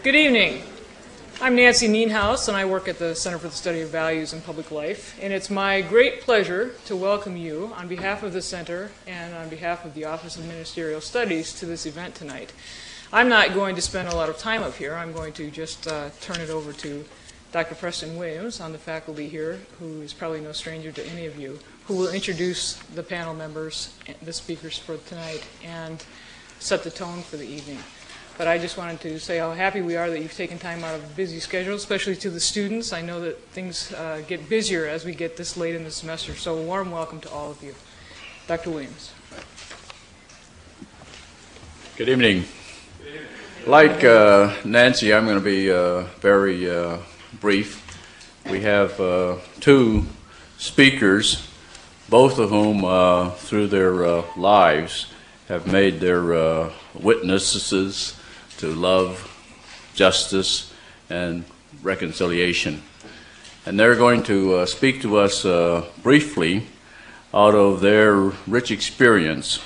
Good evening. I'm Nancy Nienhaus, and I work at the Center for the Study of Values in Public Life. And it's my great pleasure to welcome you on behalf of the Center and on behalf of the Office of Ministerial Studies to this event tonight. I'm not going to spend a lot of time up here. I'm going to just turn it over to Dr. Preston Williams on the faculty here, who is probably no stranger to any of you, who will introduce the panel members, the speakers for tonight, and set the tone for the evening. But I just wanted to say how happy we are that you've taken time out of a busy schedule, especially to the students. I know that things get busier as we get this late in the semester, so a warm welcome to all of you. Dr. Williams. Good evening. Like Nancy, I'm going to be very brief. We have two speakers, both of whom through their lives have made their witnesses to love, justice, and reconciliation. And they're going to speak to us briefly out of their rich experience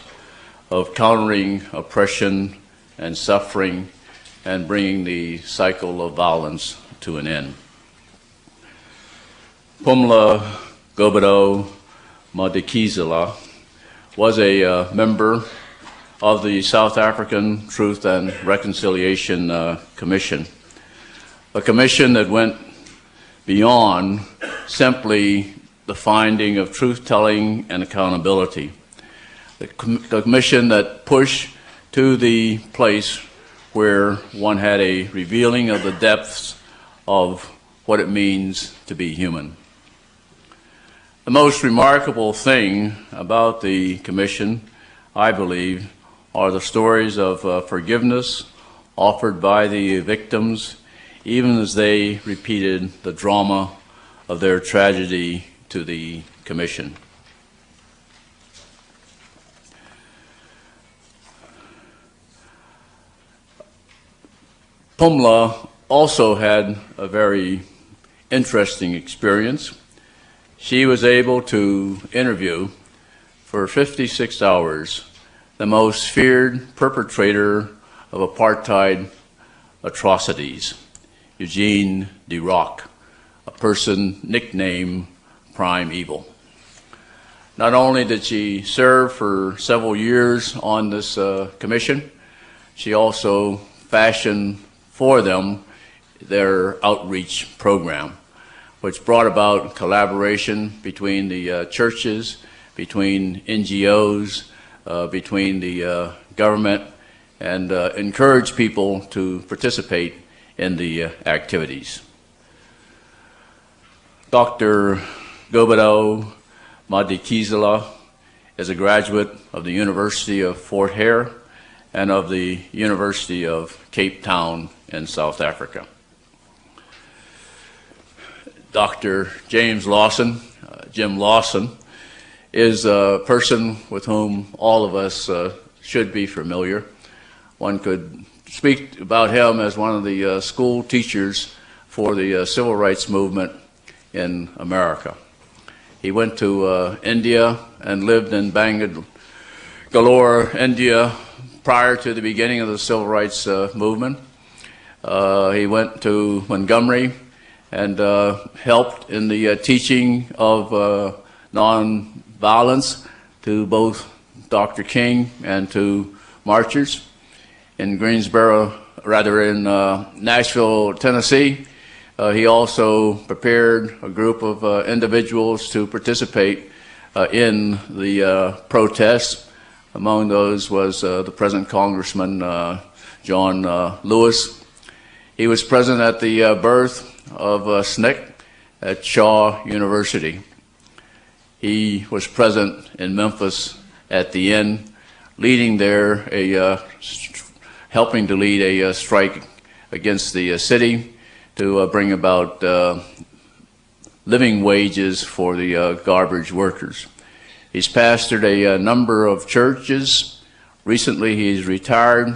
of countering oppression and suffering and bringing the cycle of violence to an end. Pumla Gobodo-Madikizela was a member of the South African Truth and Reconciliation Commission, a commission that went beyond simply the finding of truth-telling and accountability. The commission that pushed to the place where one had a revealing of the depths of what it means to be human. The most remarkable thing about the commission, I believe, are the stories of forgiveness offered by the victims, even as they repeated the drama of their tragedy to the commission. Pumla also had a very interesting experience. She was able to interview for 56 hours the most feared perpetrator of apartheid atrocities, Eugene de Rock, a person nicknamed Prime Evil. Not only did she serve for several years on this commission, she also fashioned for them their outreach program, which brought about collaboration between the churches, between NGOs, between the government, and encourage people to participate in the activities. Dr. Gobodo-Madikizela is a graduate of the University of Fort Hare and of the University of Cape Town in South Africa. Dr. James Lawson, Jim Lawson, is a person with whom all of us should be familiar. One could speak about him as one of the school teachers for the civil rights movement in America. He went to India and lived in Bangalore, India, prior to the beginning of the civil rights movement. He went to Montgomery and helped in the teaching of non-violence to both Dr. King and to marchers. In Nashville, Tennessee, he also prepared a group of individuals to participate in the protests. Among those was the present Congressman John Lewis. He was present at the birth of SNCC at Shaw University. He was present in Memphis at the end, leading there helping to lead a strike against the city to bring about living wages for the garbage workers. He's pastored a number of churches. Recently, he's retired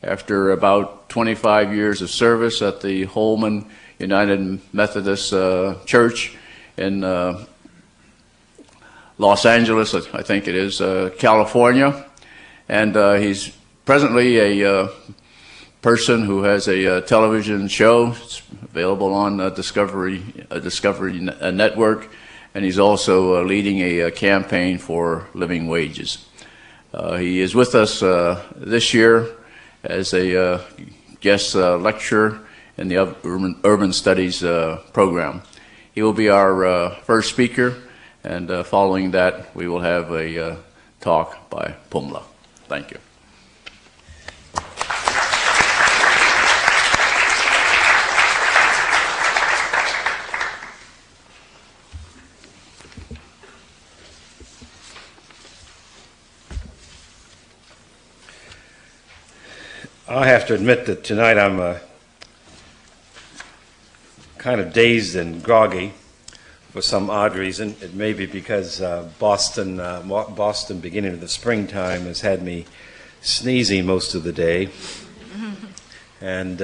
after about 25 years of service at the Holman United Methodist Church in Los Angeles, I think it is, California. And he's presently a person who has a television show. It's available on Discovery Network, and he's also leading a campaign for living wages. He is with us this year as a guest lecturer in the Urban Studies program. He will be our first speaker, and following that, we will have a talk by Pumla. Thank you. I have to admit that tonight I'm kind of dazed and groggy for some odd reason. It may be because Boston, beginning of the springtime, has had me sneezing most of the day. And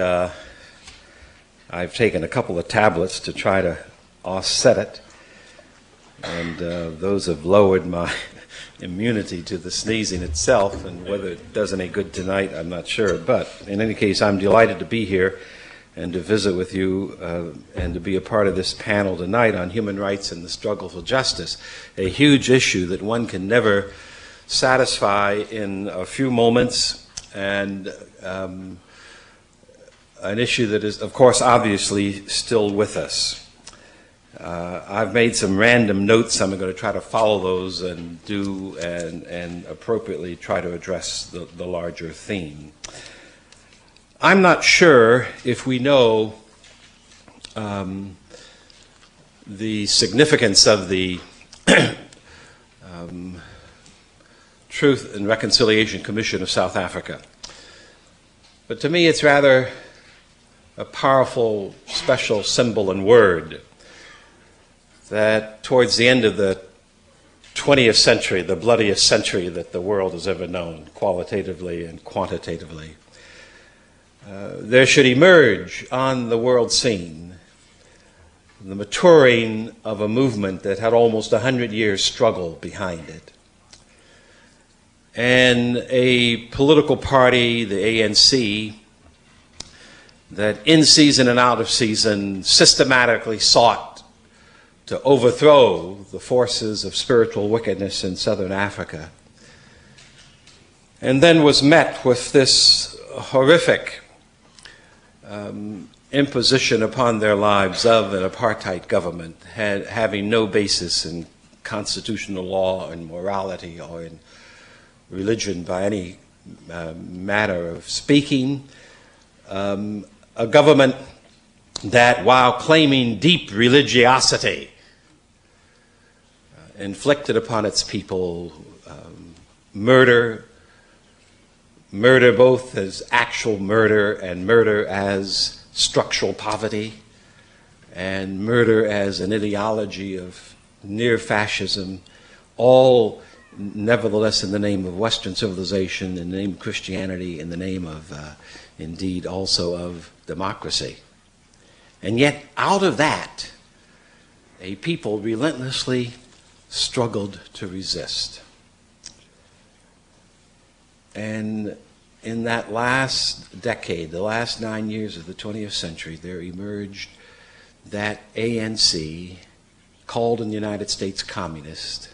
I've taken a couple of tablets to try to offset it. And those have lowered my immunity to the sneezing itself, and whether it does any good tonight, I'm not sure. But in any case, I'm delighted to be here and to visit with you and to be a part of this panel tonight on human rights and the struggle for justice, a huge issue that one can never satisfy in a few moments, and an issue that is, of course, obviously still with us. I've made some random notes. I'm going to try to follow those and appropriately try to address the larger theme. I'm not sure if we know the significance of the Truth and Reconciliation Commission of South Africa. But to me, it's rather a powerful, special symbol and word that towards the end of the 20th century, the bloodiest century that the world has ever known, qualitatively and quantitatively, there should emerge on the world scene the maturing of a movement that had almost 100 years struggle behind it, and a political party, the ANC, that in season and out of season systematically sought to overthrow the forces of spiritual wickedness in southern Africa, and then was met with this horrific imposition upon their lives of an apartheid government, having no basis in constitutional law and morality or in religion by any matter of speaking. A government that, while claiming deep religiosity, inflicted upon its people murder both as actual murder and murder as structural poverty, and murder as an ideology of near fascism, all nevertheless in the name of Western civilization, in the name of Christianity, in the name of, indeed, also of democracy. And yet, out of that, a people relentlessly struggled to resist. And in that last decade, the last 9 years of the 20th century, there emerged that ANC, called in the United States communist,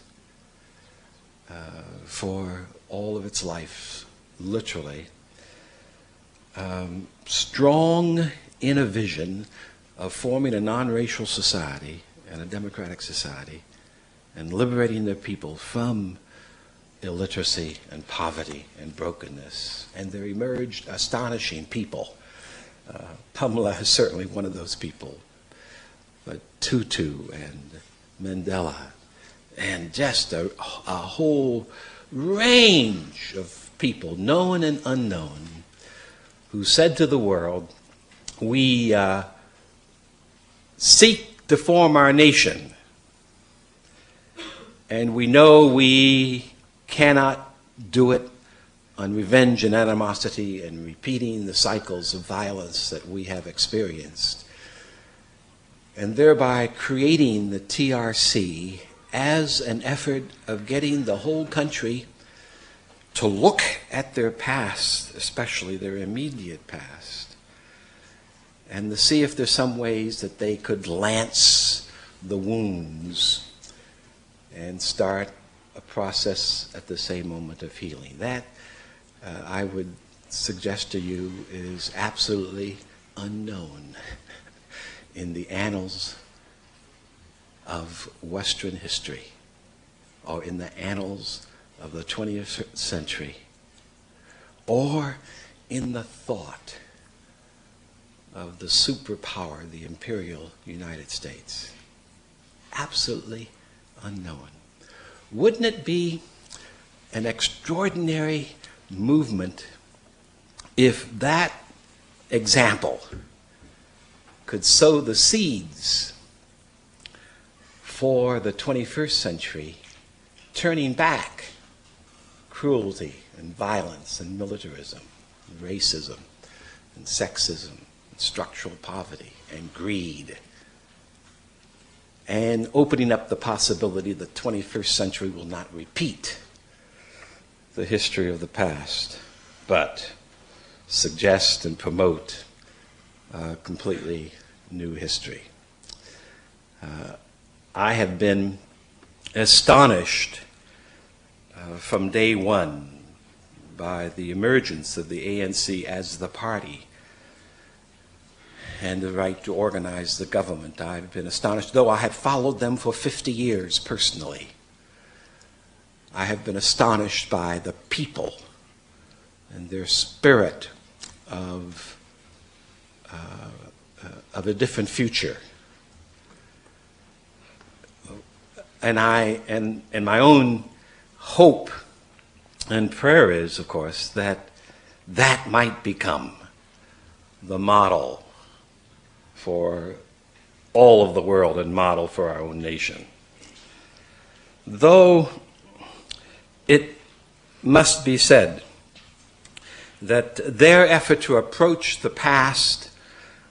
for all of its life, literally, strong in a vision of forming a non-racial society and a democratic society and liberating their people from illiteracy and poverty and brokenness. And there emerged astonishing people. Pamela is certainly one of those people, but Tutu and Mandela and just a whole range of people, known and unknown, who said to the world, we seek to form our nation, and we know we cannot do it on revenge and animosity and repeating the cycles of violence that we have experienced, and thereby creating the TRC as an effort of getting the whole country to look at their past, especially their immediate past, and to see if there's some ways that they could lance the wounds and start a process at the same moment of healing. That, I would suggest to you, is absolutely unknown in the annals of Western history, or in the annals of the 20th century, or in the thought of the superpower, the imperial United States. Absolutely unknown. Wouldn't it be an extraordinary movement if that example could sow the seeds for the 21st century, turning back cruelty and violence and militarism, and racism and sexism, and structural poverty and greed, and opening up the possibility that the 21st century will not repeat the history of the past, but suggest and promote a completely new history. I have been astonished from day one by the emergence of the ANC as the party and the right to organize the government. I've been astonished, though I have followed them for 50 years personally. I have been astonished by the people and their spirit of a different future. And my own hope and prayer is, of course, that that might become the model for all of the world and model for our own nation. Though it must be said that their effort to approach the past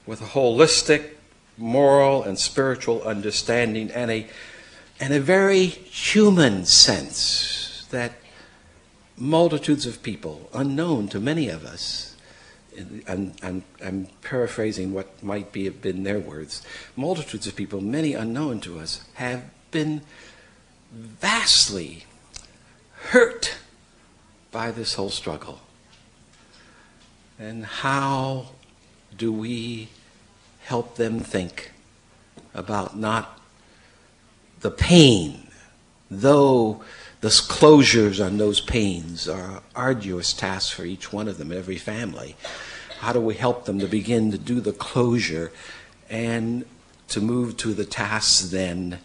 with a holistic moral and spiritual understanding and a very human sense that multitudes of people, unknown to many of us, I'm paraphrasing what might have been their words, multitudes of people, many unknown to us, have been vastly hurt by this whole struggle. And how do we help them think about not the pain, though the closures on those pains are arduous tasks for each one of them, every family. How do we help them to begin to do the closure and to move to the task then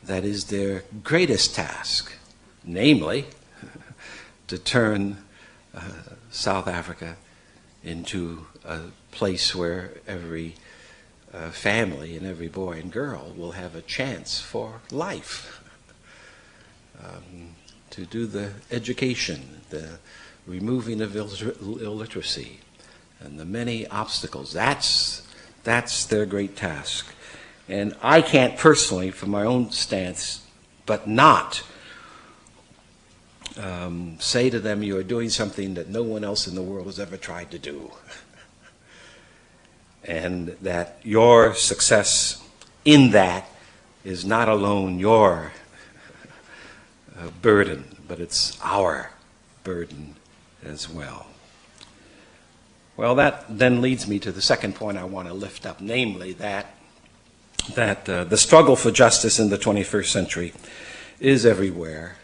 that is their greatest task, namely to turn South Africa into a place where every family and every boy and girl will have a chance for life. To do the education, the removing of illiteracy, and the many obstacles. That's their great task. And I can't personally, from my own stance, but not say to them, you are doing something that no one else in the world has ever tried to do. And that your success in that is not alone your burden, but it's our burden as well. Well, that then leads me to the second point I want to lift up, namely that the struggle for justice in the 21st century is everywhere,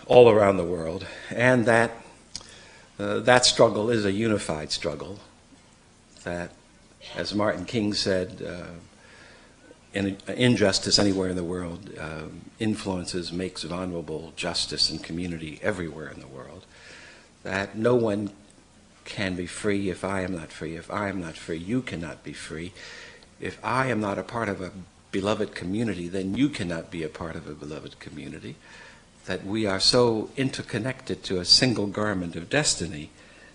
all around the world, and that struggle is a unified struggle, that, as Martin King said, injustice anywhere in the world influences, makes vulnerable justice and community everywhere in the world. That no one can be free if I am not free. If I am not free, you cannot be free. If I am not a part of a beloved community, then you cannot be a part of a beloved community. That we are so interconnected to a single garment of destiny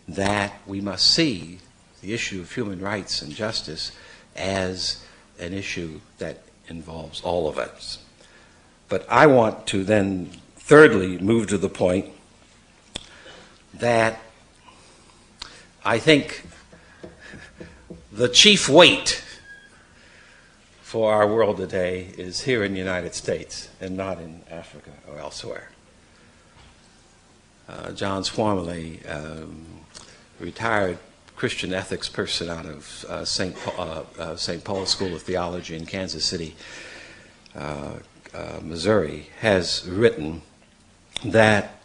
that we must see the issue of human rights and justice as an issue that involves all of us. But I want to then thirdly, moved to the point that I think the chief weight for our world today is here in the United States and not in Africa or elsewhere. John Swarmley, retired Christian ethics person out of St. Paul's School of Theology in Kansas City, Missouri, has written that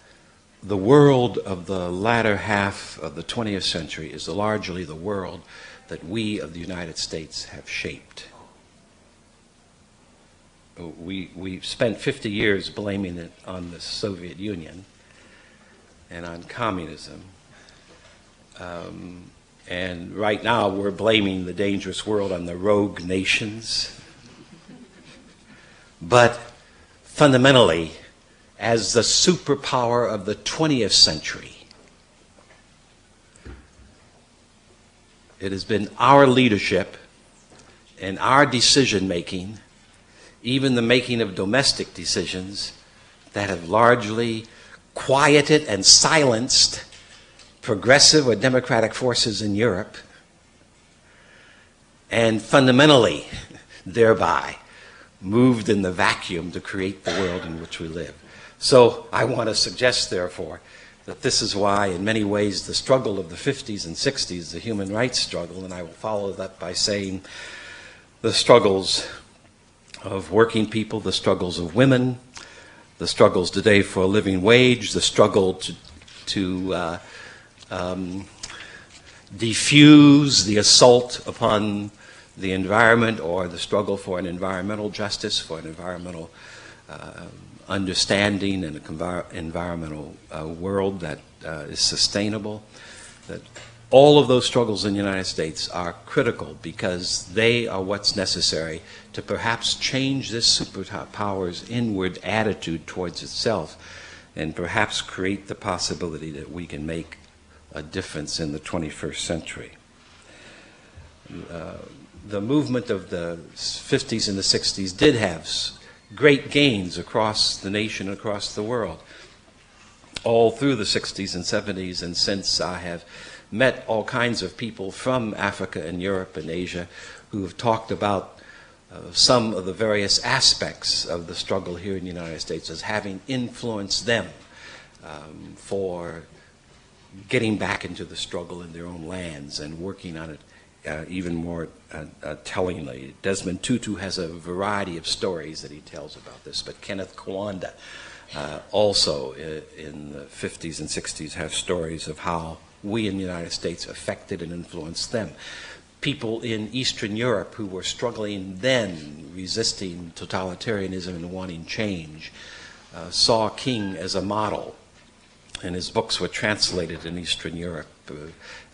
the world of the latter half of the 20th century is largely the world that we of the United States have shaped. We spent 50 years blaming it on the Soviet Union and on communism. And right now we're blaming the dangerous world on the rogue nations. But fundamentally, as the superpower of the 20th century, it has been our leadership and our decision-making, even the making of domestic decisions, that have largely quieted and silenced progressive or democratic forces in Europe, and fundamentally, thereby, moved in the vacuum to create the world in which we live. So I want to suggest, therefore, that this is why, in many ways, the struggle of the 50s and 60s, the human rights struggle, and I will follow that by saying the struggles of working people, the struggles of women, the struggles today for a living wage, the struggle to defuse the assault upon the environment, or the struggle for an environmental justice, for an environmental understanding and an environmental world that is sustainable. That all of those struggles in the United States are critical because they are what's necessary to perhaps change this superpower's inward attitude towards itself, and perhaps create the possibility that we can make a difference in the 21st century. The movement of the 50s and the 60s did have great gains across the nation, across the world. All through the 60s and 70s, and since, I have met all kinds of people from Africa and Europe and Asia who have talked about some of the various aspects of the struggle here in the United States as having influenced them for getting back into the struggle in their own lands and working on it even more tellingly. Desmond Tutu has a variety of stories that he tells about this, but Kenneth Kaunda also in the 50s and 60s have stories of how we in the United States affected and influenced them. People in Eastern Europe who were struggling then, resisting totalitarianism and wanting change, saw King as a model, and his books were translated in Eastern Europe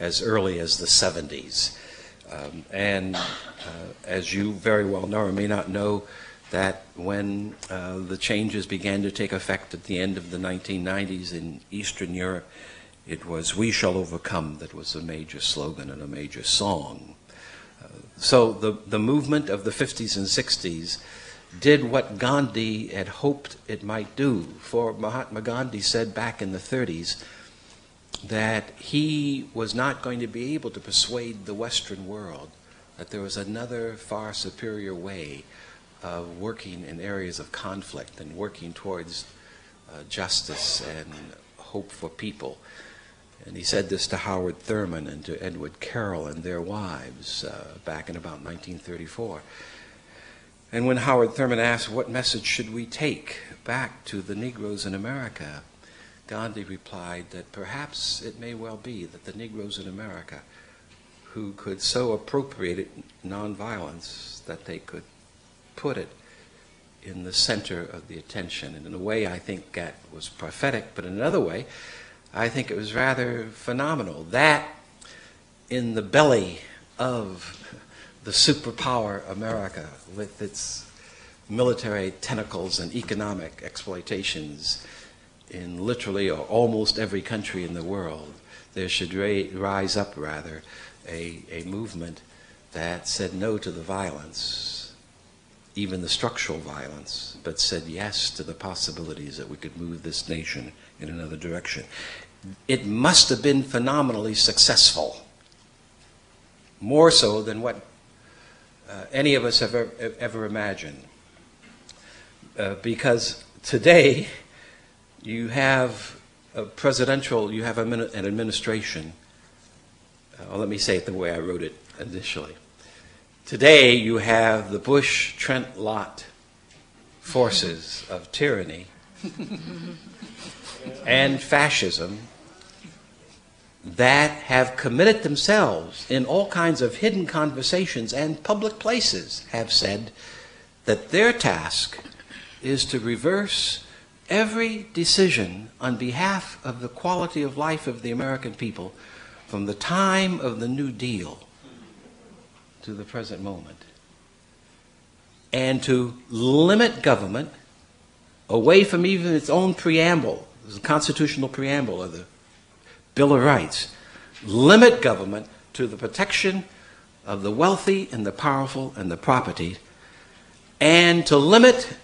as early as the 70s. As you very well know or may not know, that when the changes began to take effect at the end of the 1990s in Eastern Europe, it was "We shall overcome" that was a major slogan and a major song. So the movement of the 50s and 60s did what Gandhi had hoped it might do. For Mahatma Gandhi said back in the 30s that he was not going to be able to persuade the Western world that there was another far superior way of working in areas of conflict and working towards justice and hope for people. And he said this to Howard Thurman and to Edward Carroll and their wives back in about 1934. And when Howard Thurman asked, what message should we take back to the Negroes in America, Gandhi replied that perhaps it may well be that the Negroes in America, who could so appropriate nonviolence that they could put it in the center of the attention. And in a way, I think that was prophetic, but in another way, I think it was rather phenomenal that in the belly of the superpower America, with its military tentacles and economic exploitations in literally or almost every country in the world, there should rise up a movement that said no to the violence, even the structural violence, but said yes to the possibilities that we could move this nation in another direction. It must have been phenomenally successful, more so than what any of us have ever imagined. Because today you have an administration, well, let me say it the way I wrote it initially. Today you have the Bush-Trent Lott forces of tyranny and fascism that have committed themselves in all kinds of hidden conversations and public places have said that their task is to reverse every decision on behalf of the quality of life of the American people from the time of the New Deal to the present moment, and to limit government away from even its own preamble, the constitutional preamble of the Bill of Rights, limit government to the protection of the wealthy and the powerful and the property, and to limit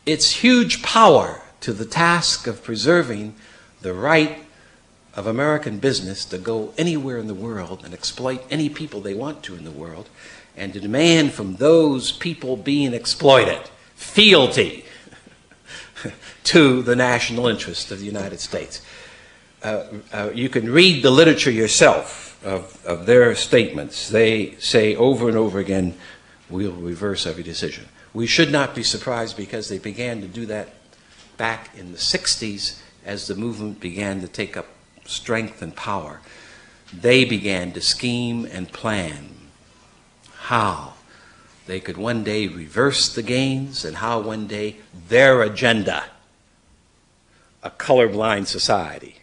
its huge power to the task of preserving the right of American business to go anywhere in the world and exploit any people they want to in the world, and to demand from those people being exploited fealty to the national interest of the United States. You can read the literature yourself of their statements. They say over and over again, we'll reverse every decision. We should not be surprised, because they began to do that back in the 60s as the movement began to take up strength and power. They began to scheme and plan how they could one day reverse the gains, and how one day their agenda, a colorblind society,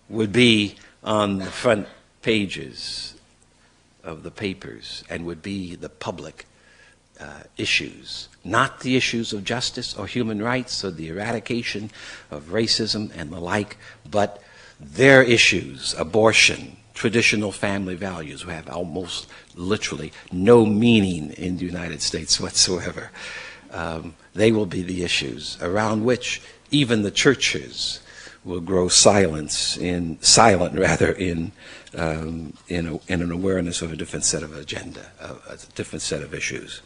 would be on the front pages of the papers and would be the public issues, not the issues of justice or human rights or the eradication of racism and the like, but their issues, abortion, traditional family values, who have almost literally no meaning in the United States whatsoever. They will be the issues around which even the churches will grow silent in an awareness of a different set of agenda, a different set of issues.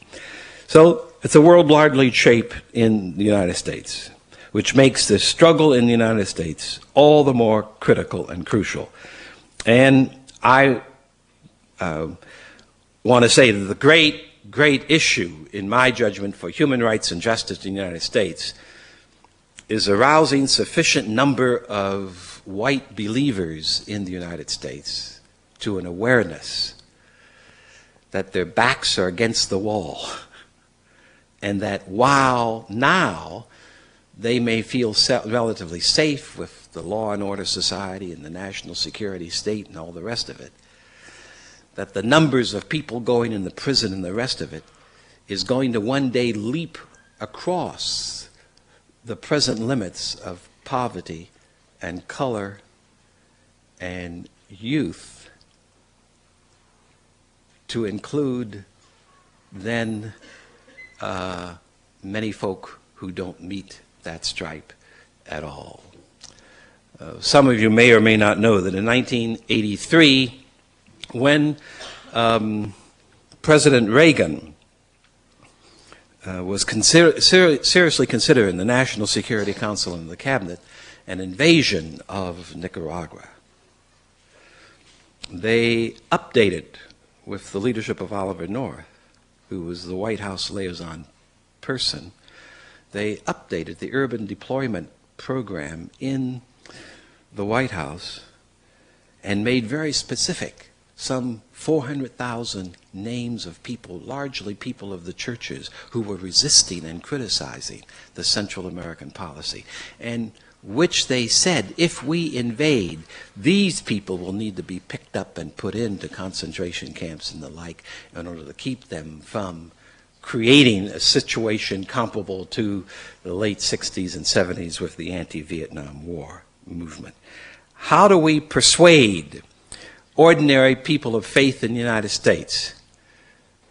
So it's a world largely shaped in the United States, which makes the struggle in the United States all the more critical and crucial. And I want to say that the great issue, in my judgment, for human rights and justice in the United States is arousing sufficient number of white believers in the United States to an awareness that their backs are against the wall, and that while now they may feel relatively safe with the law and order society and the national security state and all the rest of it, that the numbers of people going in the prison and the rest of it is going to one day leap across the present limits of poverty and color and youth to include then many folk who don't meet that stripe at all. Some of you may or may not know that in 1983, when President Reagan was seriously considering in the National Security Council and the Cabinet an invasion of Nicaragua, they updated, with the leadership of Oliver North, who was the White House liaison person, they updated the urban deployment program in the White House and made very specific some 400,000 names of people, largely people of the churches, who were resisting and criticizing the Central American policy, and which they said, if we invade, these people will need to be picked up and put into concentration camps and the like in order to keep them from creating a situation comparable to the late 60s and 70s with the anti-Vietnam War movement. How do we persuade ordinary people of faith in the United States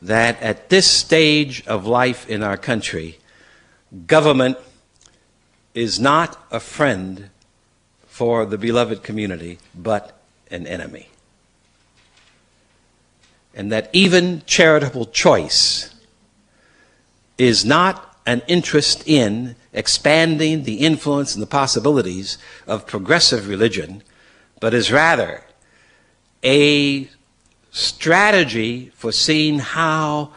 that at this stage of life in our country, government is not a friend for the beloved community, but an enemy. And that even charitable choice is not an interest in expanding the influence and the possibilities of progressive religion, but is rather a strategy for seeing how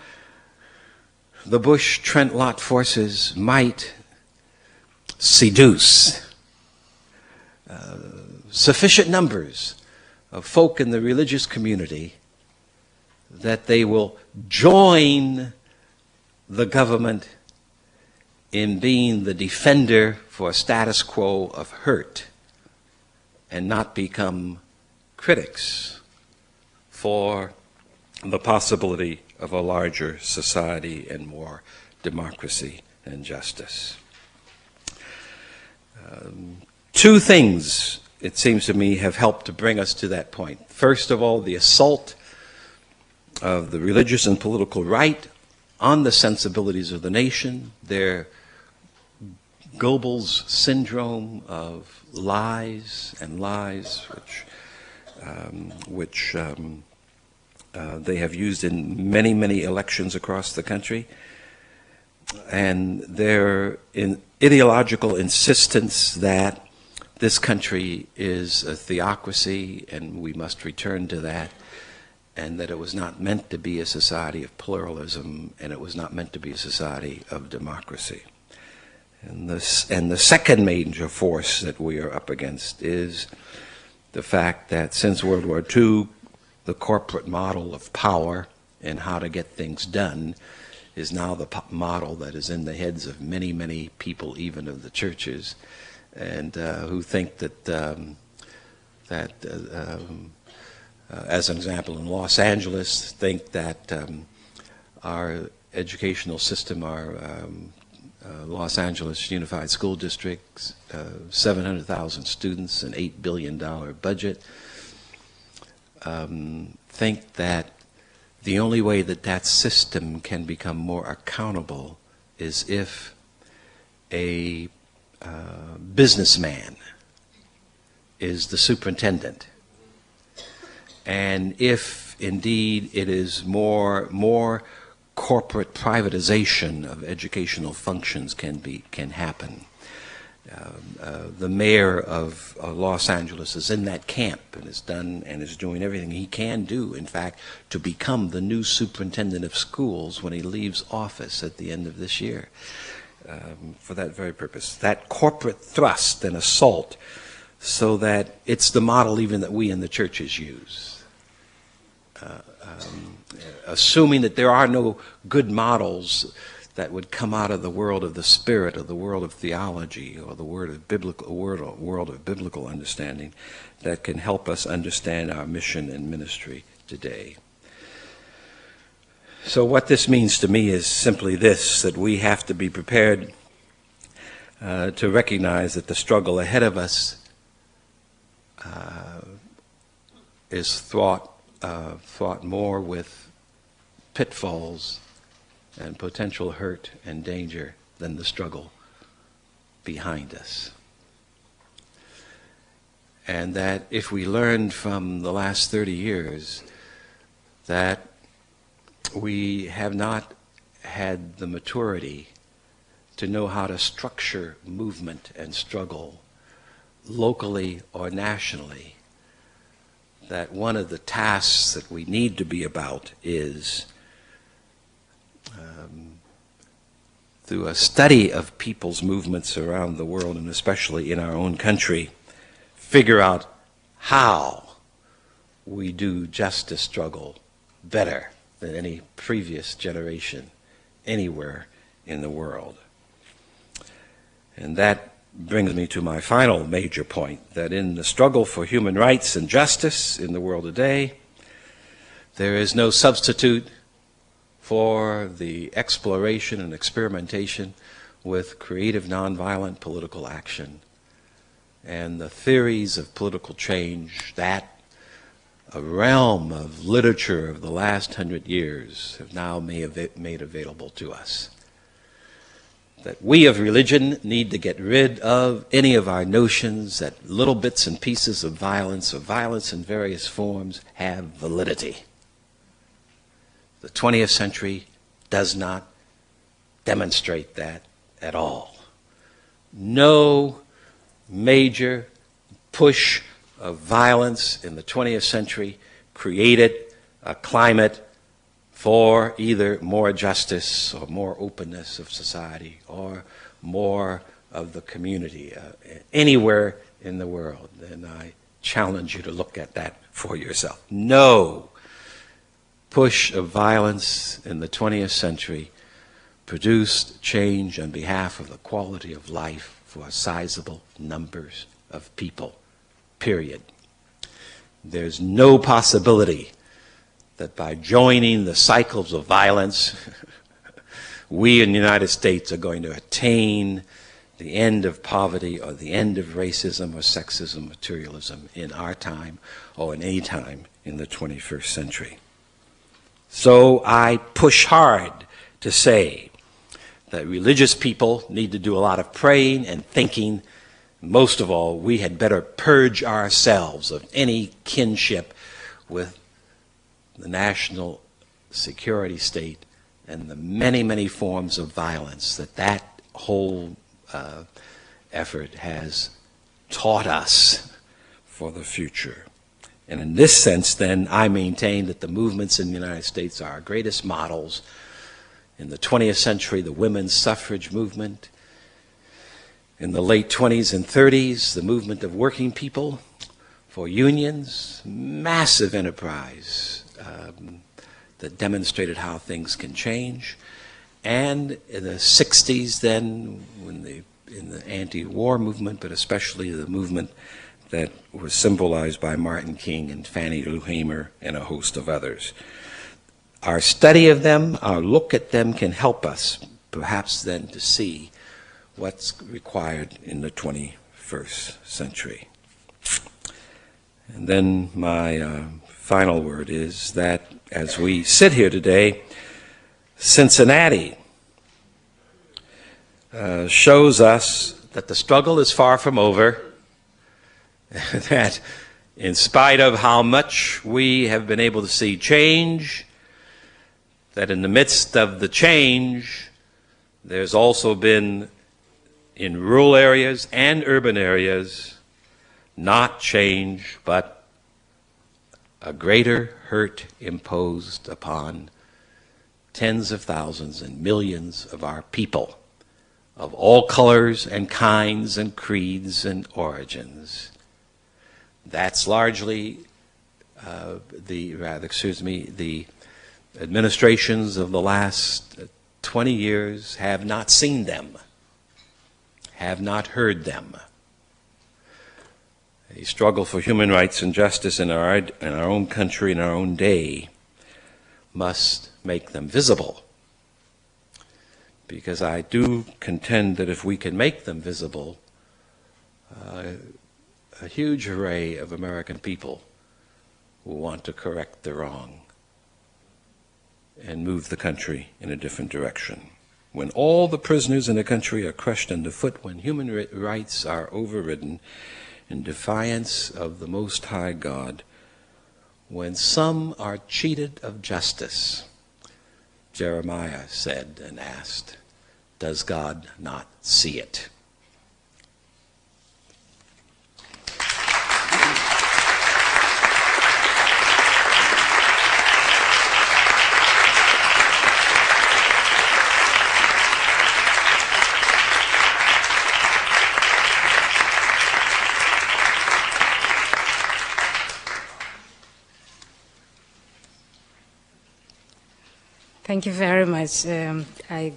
the Bush-Trent Lott forces might seduce sufficient numbers of folk in the religious community that they will join the government in being the defender for a status quo of hurt and not become critics for the possibility of a larger society and more democracy and justice. Two things, it seems to me, have helped to bring us to that point. First of all, the assault of the religious and political right on the sensibilities of the nation, their Goebbels syndrome of lies and lies, which they have used in many, many elections across the country, and their ideological insistence that this country is a theocracy and we must return to that, and that it was not meant to be a society of pluralism, and it was not meant to be a society of democracy. And the second major force that we are up against is the fact that since World War II, the corporate model of power and how to get things done is now the model that is in the heads of many, many people, even of the churches, and who think that, as an example, in Los Angeles, think that our educational system, our Los Angeles Unified School District, 700,000 students, an $8 billion budget, think that the only way that that system can become more accountable is if a businessman is the superintendent, and if indeed it is more corporate privatization of educational functions can happen. The mayor of Los Angeles is in that camp and is doing everything he can do, in fact, to become the new superintendent of schools when he leaves office at the end of this year. For that very purpose, that corporate thrust and assault, so that it's the model even that we in the churches use. Assuming that there are no good models that would come out of the world of the Spirit, or the world of theology, or the world of biblical understanding that can help us understand our mission and ministry today. So what this means to me is simply this, that we have to be prepared to recognize that the struggle ahead of us is fraught more with pitfalls and potential hurt and danger than the struggle behind us. And that if we learned from the last 30 years that we have not had the maturity to know how to structure movement and struggle locally or nationally, that one of the tasks that we need to be about is through a study of people's movements around the world, and especially in our own country, figure out how we do justice struggle better than any previous generation anywhere in the world. And that brings me to my final major point, that in the struggle for human rights and justice in the world today, there is no substitute for the exploration and experimentation with creative nonviolent political action and the theories of political change that a realm of literature of the last 100 years have now made available to us. That we of religion need to get rid of any of our notions that little bits and pieces of violence or violence in various forms have validity. The 20th century does not demonstrate that at all. No major push of violence in the 20th century created a climate for either more justice or more openness of society or more of the community anywhere in the world. And I challenge you to look at that for yourself. No push of violence in the 20th century produced change on behalf of the quality of life for sizable numbers of people, period. There's no possibility that by joining the cycles of violence, we in the United States are going to attain the end of poverty or the end of racism or sexism, materialism in our time or in any time in the 21st century. So I push hard to say that religious people need to do a lot of praying and thinking. Most of all, we had better purge ourselves of any kinship with the national security state and the many, many forms of violence that whole effort has taught us for the future. And in this sense, then, I maintain that the movements in the United States are our greatest models. In the 20th century, the women's suffrage movement. In the late 20s and 30s, the movement of working people for unions, massive enterprise that demonstrated how things can change. And in the 60s then, in the anti-war movement, but especially the movement that was symbolized by Martin King and Fannie Lou Hamer and a host of others. Our study of them, our look at them can help us, perhaps then, to see what's required in the 21st century. And then my final word is that as we sit here today, Cincinnati shows us that the struggle is far from over, that in spite of how much we have been able to see change, that in the midst of the change, there's also been, in rural areas and urban areas, not change, but a greater hurt imposed upon tens of thousands and millions of our people of all colors and kinds and creeds and origins. That's largely the administrations of the last 20 years have not seen them, have not heard them. A struggle for human rights and justice in our own country, in our own day, must make them visible. Because I do contend that if we can make them visible, a huge array of American people will want to correct the wrong and move the country in a different direction. When all the prisoners in the country are crushed underfoot, when human rights are overridden in defiance of the Most High God, when some are cheated of justice, Jeremiah said and asked, does God not see it? Thank you very much. I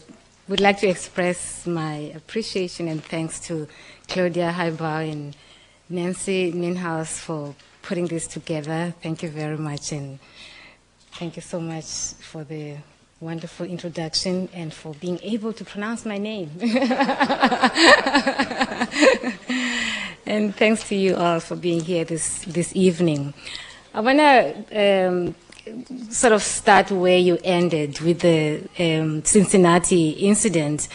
would like to express my appreciation and thanks to Claudia Haibau and Nancy Ninhaus for putting this together. Thank you very much, and thank you so much for the wonderful introduction and for being able to pronounce my name. And thanks to you all for being here this evening. I want to sort of start where you ended with the Cincinnati incident,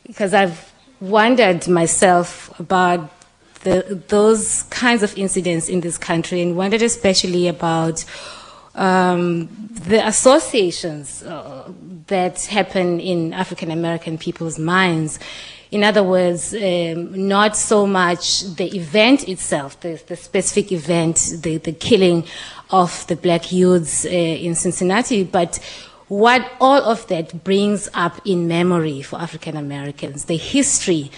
because I've wondered myself about those kinds of incidents in this country, and wondered especially about the associations that happen in African American people's minds. In other words, not so much the event itself, the specific event, the killing of the black youths in Cincinnati, but what all of that brings up in memory for African Americans, the history.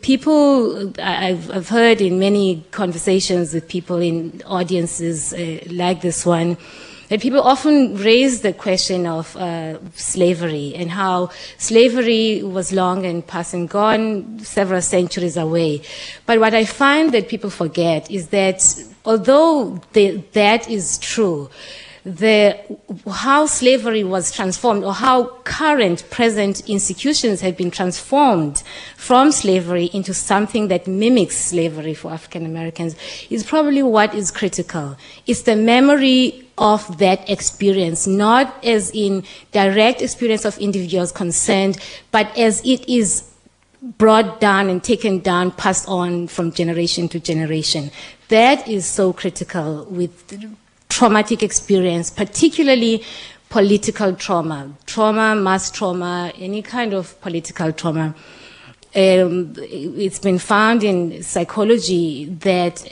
People, I've heard in many conversations with people in audiences like this one, that people often raise the question of slavery and how slavery was long and past and gone, several centuries away. But what I find that people forget is that although that is true, how slavery was transformed, or how current, present institutions have been transformed from slavery into something that mimics slavery for African Americans, is probably what is critical. It's the memory of that experience, not as in direct experience of individuals concerned, but as it is brought down and taken down, passed on from generation to generation. That is so critical with traumatic experience, particularly political trauma, mass trauma, any kind of political trauma. It's been found in psychology that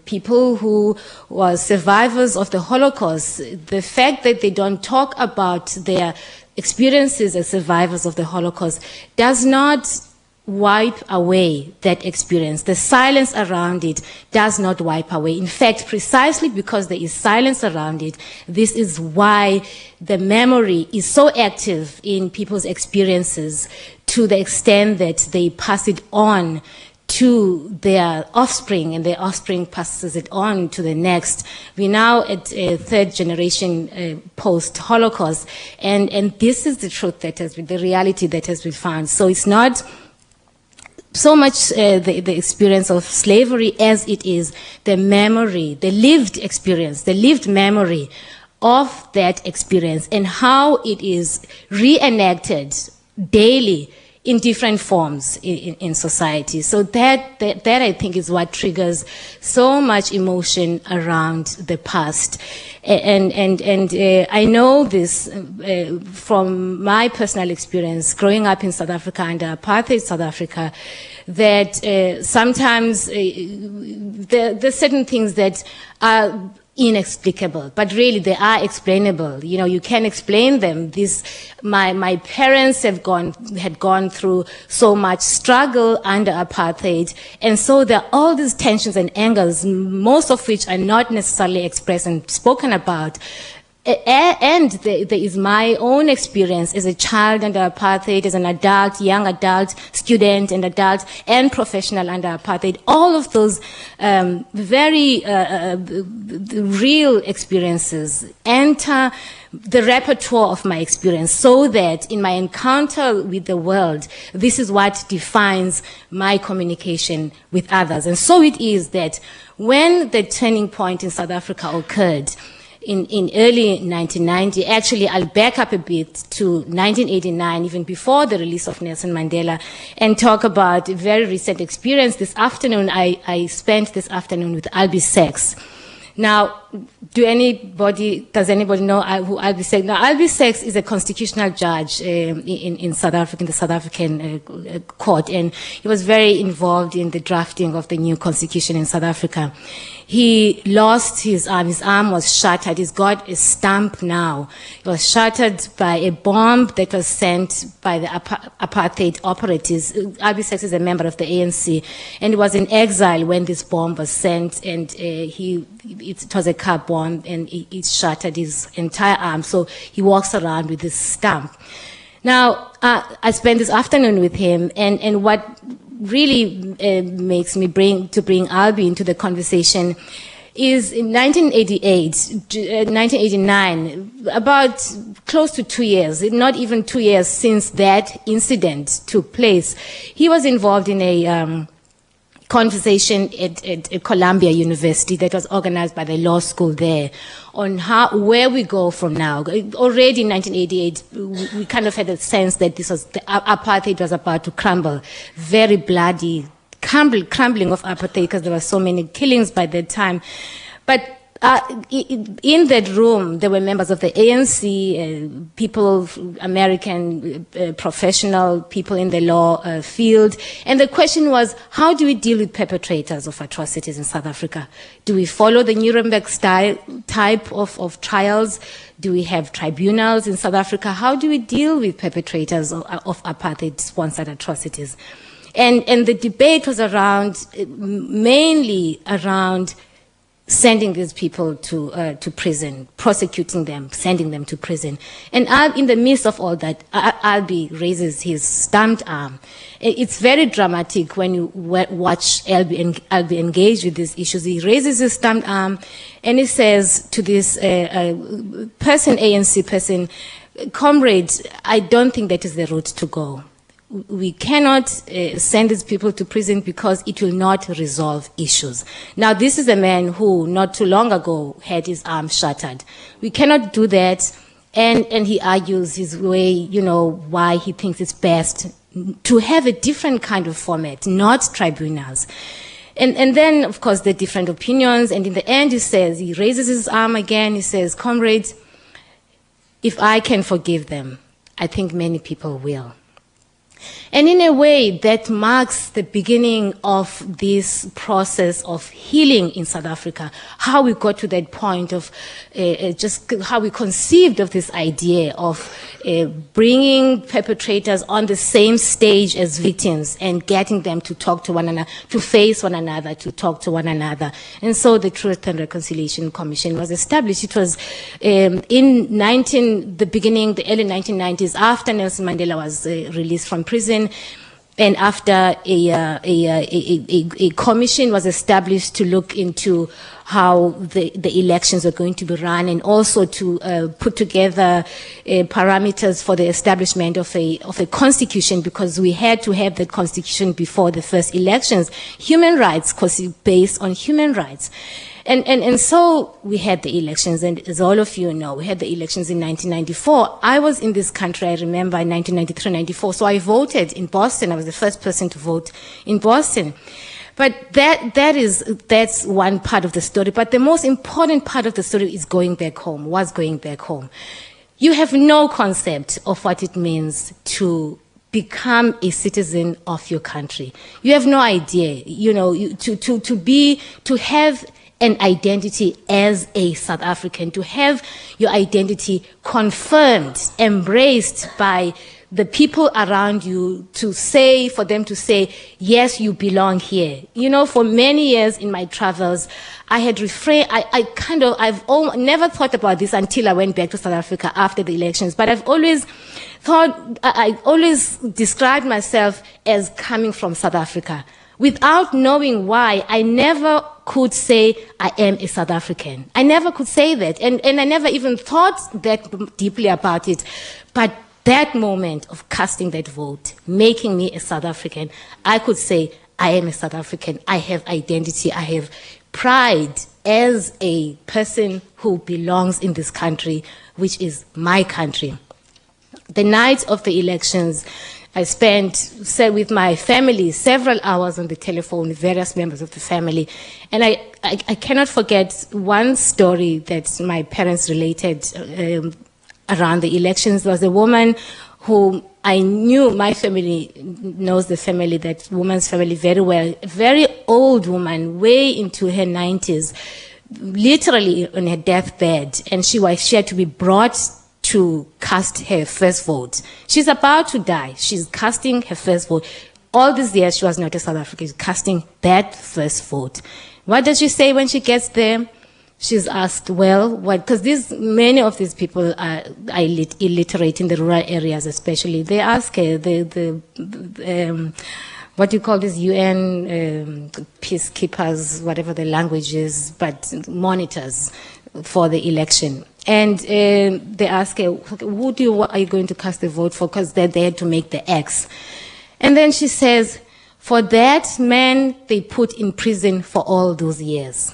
people who were survivors of the Holocaust, the fact that they don't talk about their experiences as survivors of the Holocaust does not wipe away that experience. The silence around it does not wipe away. In fact, precisely because there is silence around it, this is why the memory is so active in people's experiences, to the extent that they pass it on to their offspring, and their offspring passes it on to the next. We're now at a third generation post-Holocaust, and this is the truth that has been, the reality that has been found. So it's not so much the experience of slavery as it is the memory, the lived experience, the lived memory of that experience, and how it is reenacted daily in different forms in society. So that I think is what triggers so much emotion around the past. And I know this from my personal experience growing up in South Africa under apartheid South Africa, that sometimes there's certain things that are inexplicable, but really they are explainable. You know, you can explain them. My parents had gone through so much struggle under apartheid, and so there are all these tensions and angers, most of which are not necessarily expressed and spoken about. And there is my own experience as a child under apartheid, as an adult, young adult, student and adult, and professional under apartheid. All of those very real experiences enter the repertoire of my experience, so that in my encounter with the world, this is what defines my communication with others. And so it is that when the turning point in South Africa occurred, in early 1990, actually I'll back up a bit to 1989, even before the release of Nelson Mandela, and talk about a very recent experience. This afternoon, I spent this afternoon with Albie Sachs. Now, does anybody know who Albie Sachs is? Now, Albie Sachs is a constitutional judge in South Africa, in the South African court, and he was very involved in the drafting of the new constitution in South Africa. He lost his arm. His arm was shattered. He's got a stump now. It was shattered by a bomb that was sent by the apartheid operatives. Albie Sachs is a member of the ANC, and he was in exile when this bomb was sent, and it was a car bomb, and it shattered his entire arm. So he walks around with this stump. Now, I spent this afternoon with him, and what really makes me bring Albie into the conversation is in 1989, about close to 2 years, not even 2 years since that incident took place, he was involved in a conversation at Columbia University that was organized by the law school there on where we go from now. Already in 1988, we kind of had a sense that apartheid was about to crumble. Very bloody crumbling of apartheid because there were so many killings by that time. But in that room, there were members of the ANC, people, American professional people in the law field. And the question was, how do we deal with perpetrators of atrocities in South Africa? Do we follow the Nuremberg style type of trials? Do we have tribunals in South Africa? How do we deal with perpetrators of apartheid-sponsored atrocities? And the debate was mainly around sending these people to prison, prosecuting them, sending them to prison. And in the midst of all that, Albie raises his stamped arm. It's very dramatic when you watch Albie engage with these issues. He raises his stamped arm and he says to this ANC person, comrade, I don't think that is the route to go. We cannot send these people to prison because it will not resolve issues. Now, this is a man who not too long ago had his arm shattered. We cannot do that. And he argues his way, why he thinks it's best to have a different kind of format, not tribunals. And then, of course, there are different opinions. And in the end, he raises his arm again. He says, comrades, if I can forgive them, I think many people will. And in a way, that marks the beginning of this process of healing in South Africa, how we got to that point of just how we conceived of this idea of bringing perpetrators on the same stage as victims and getting them to talk to one another, to face one another, to talk to one another. And so the Truth and Reconciliation Commission was established. It was the early 1990s, after Nelson Mandela was released from prison, and after a commission was established to look into how the elections were going to be run, and also to put together parameters for the establishment of a constitution, because we had to have that constitution before the first elections. Human rights, because it's based on human rights. And so we had the elections, and as all of you know, we had the elections in 1994. I was in this country, I remember, in 1993-94, so I voted in Boston. I was the first person to vote in Boston. But that's one part of the story. But the most important part of the story is going back home, going back home. You have no concept of what it means to become a citizen of your country. You have no idea, to have an identity as a South African, to have your identity confirmed, embraced by the people around you, for them to say, yes, you belong here. For many years in my travels, I had refrained, I've never thought about this until I went back to South Africa after the elections, but I've always thought, I always described myself as coming from South Africa. Without knowing why, I never could say I am a South African. I never could say that. And I never even thought that deeply about it. But that moment of casting that vote, making me a South African, I could say I am a South African. I have identity. I have pride as a person who belongs in this country, which is my country. The night of the elections, I spent with my family several hours on the telephone with various members of the family. And I cannot forget one story that my parents related around the elections. There was a woman who I knew, my family knows the family, that woman's family very well, a very old woman, way into her 90s, literally on her deathbed. And she had to be brought to cast her first vote. She's about to die. She's casting her first vote. All these years, she was not a South African. She's casting that first vote. What does she say when she gets there? She's asked, well, what? Because many of these people are illiterate in the rural areas, especially. They ask her, what do you call this, UN peacekeepers, whatever the language is, but monitors for the election. And they ask her, are you going to cast the vote for? Because they had to make the X. And then she says, For that man they put in prison for all those years.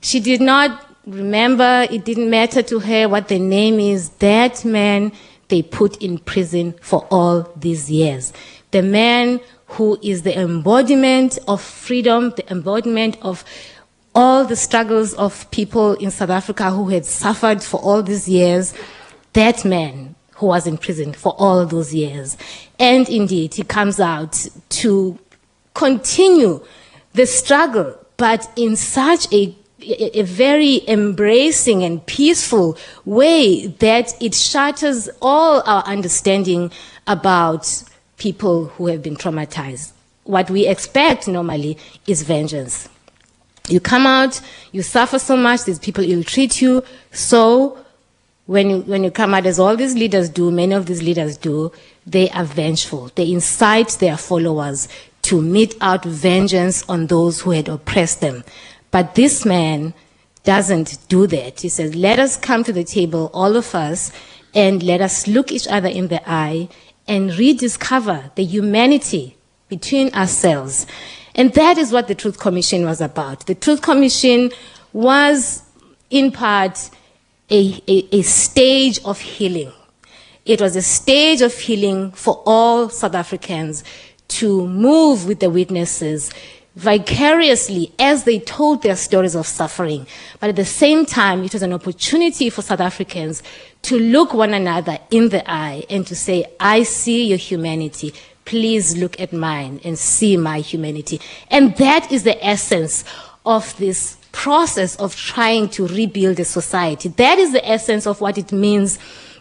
She did not remember, it didn't matter to her what the name is. That man they put in prison for all these years. The man who is the embodiment of freedom, the embodiment of all the struggles of people in South Africa who had suffered for all these years, that man who was in prison for all those years. And indeed, he comes out to continue the struggle, but in such a very embracing and peaceful way that it shatters all our understanding about people who have been traumatized. What we expect normally is vengeance. You come out, you suffer so much, these people ill-treat you, so when you come out, as all these leaders do, many of these leaders do, they are vengeful. They incite their followers to mete out vengeance on those who had oppressed them. But this man doesn't do that. He says, let us come to the table, all of us, and let us look each other in the eye and rediscover the humanity between ourselves. And that is what the Truth Commission was about. The Truth Commission was, in part, a stage of healing. It was a stage of healing for all South Africans to move with the witnesses vicariously as they told their stories of suffering. But at the same time, it was an opportunity for South Africans to look one another in the eye and to say, I see your humanity. Please look at mine and see my humanity. And that is the essence of this process of trying to rebuild a society. That is the essence of what it means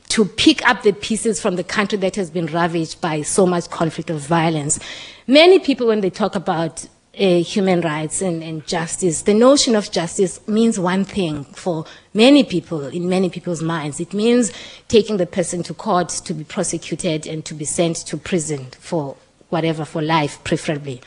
to pick up the pieces from the country that has been ravaged by so much conflict of violence. Many people, when they talk about human rights and justice, the notion of justice means one thing for many people, in many people's minds. It means taking the person to court to be prosecuted and to be sent to prison for whatever, for life preferably.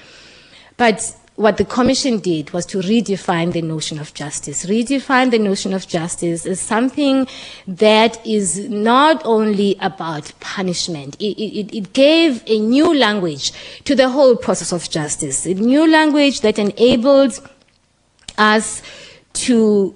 But what the Commission did was to redefine the notion of justice. Redefine the notion of justice as something that is not only about punishment. It gave a new language to the whole process of justice, a new language that enabled us to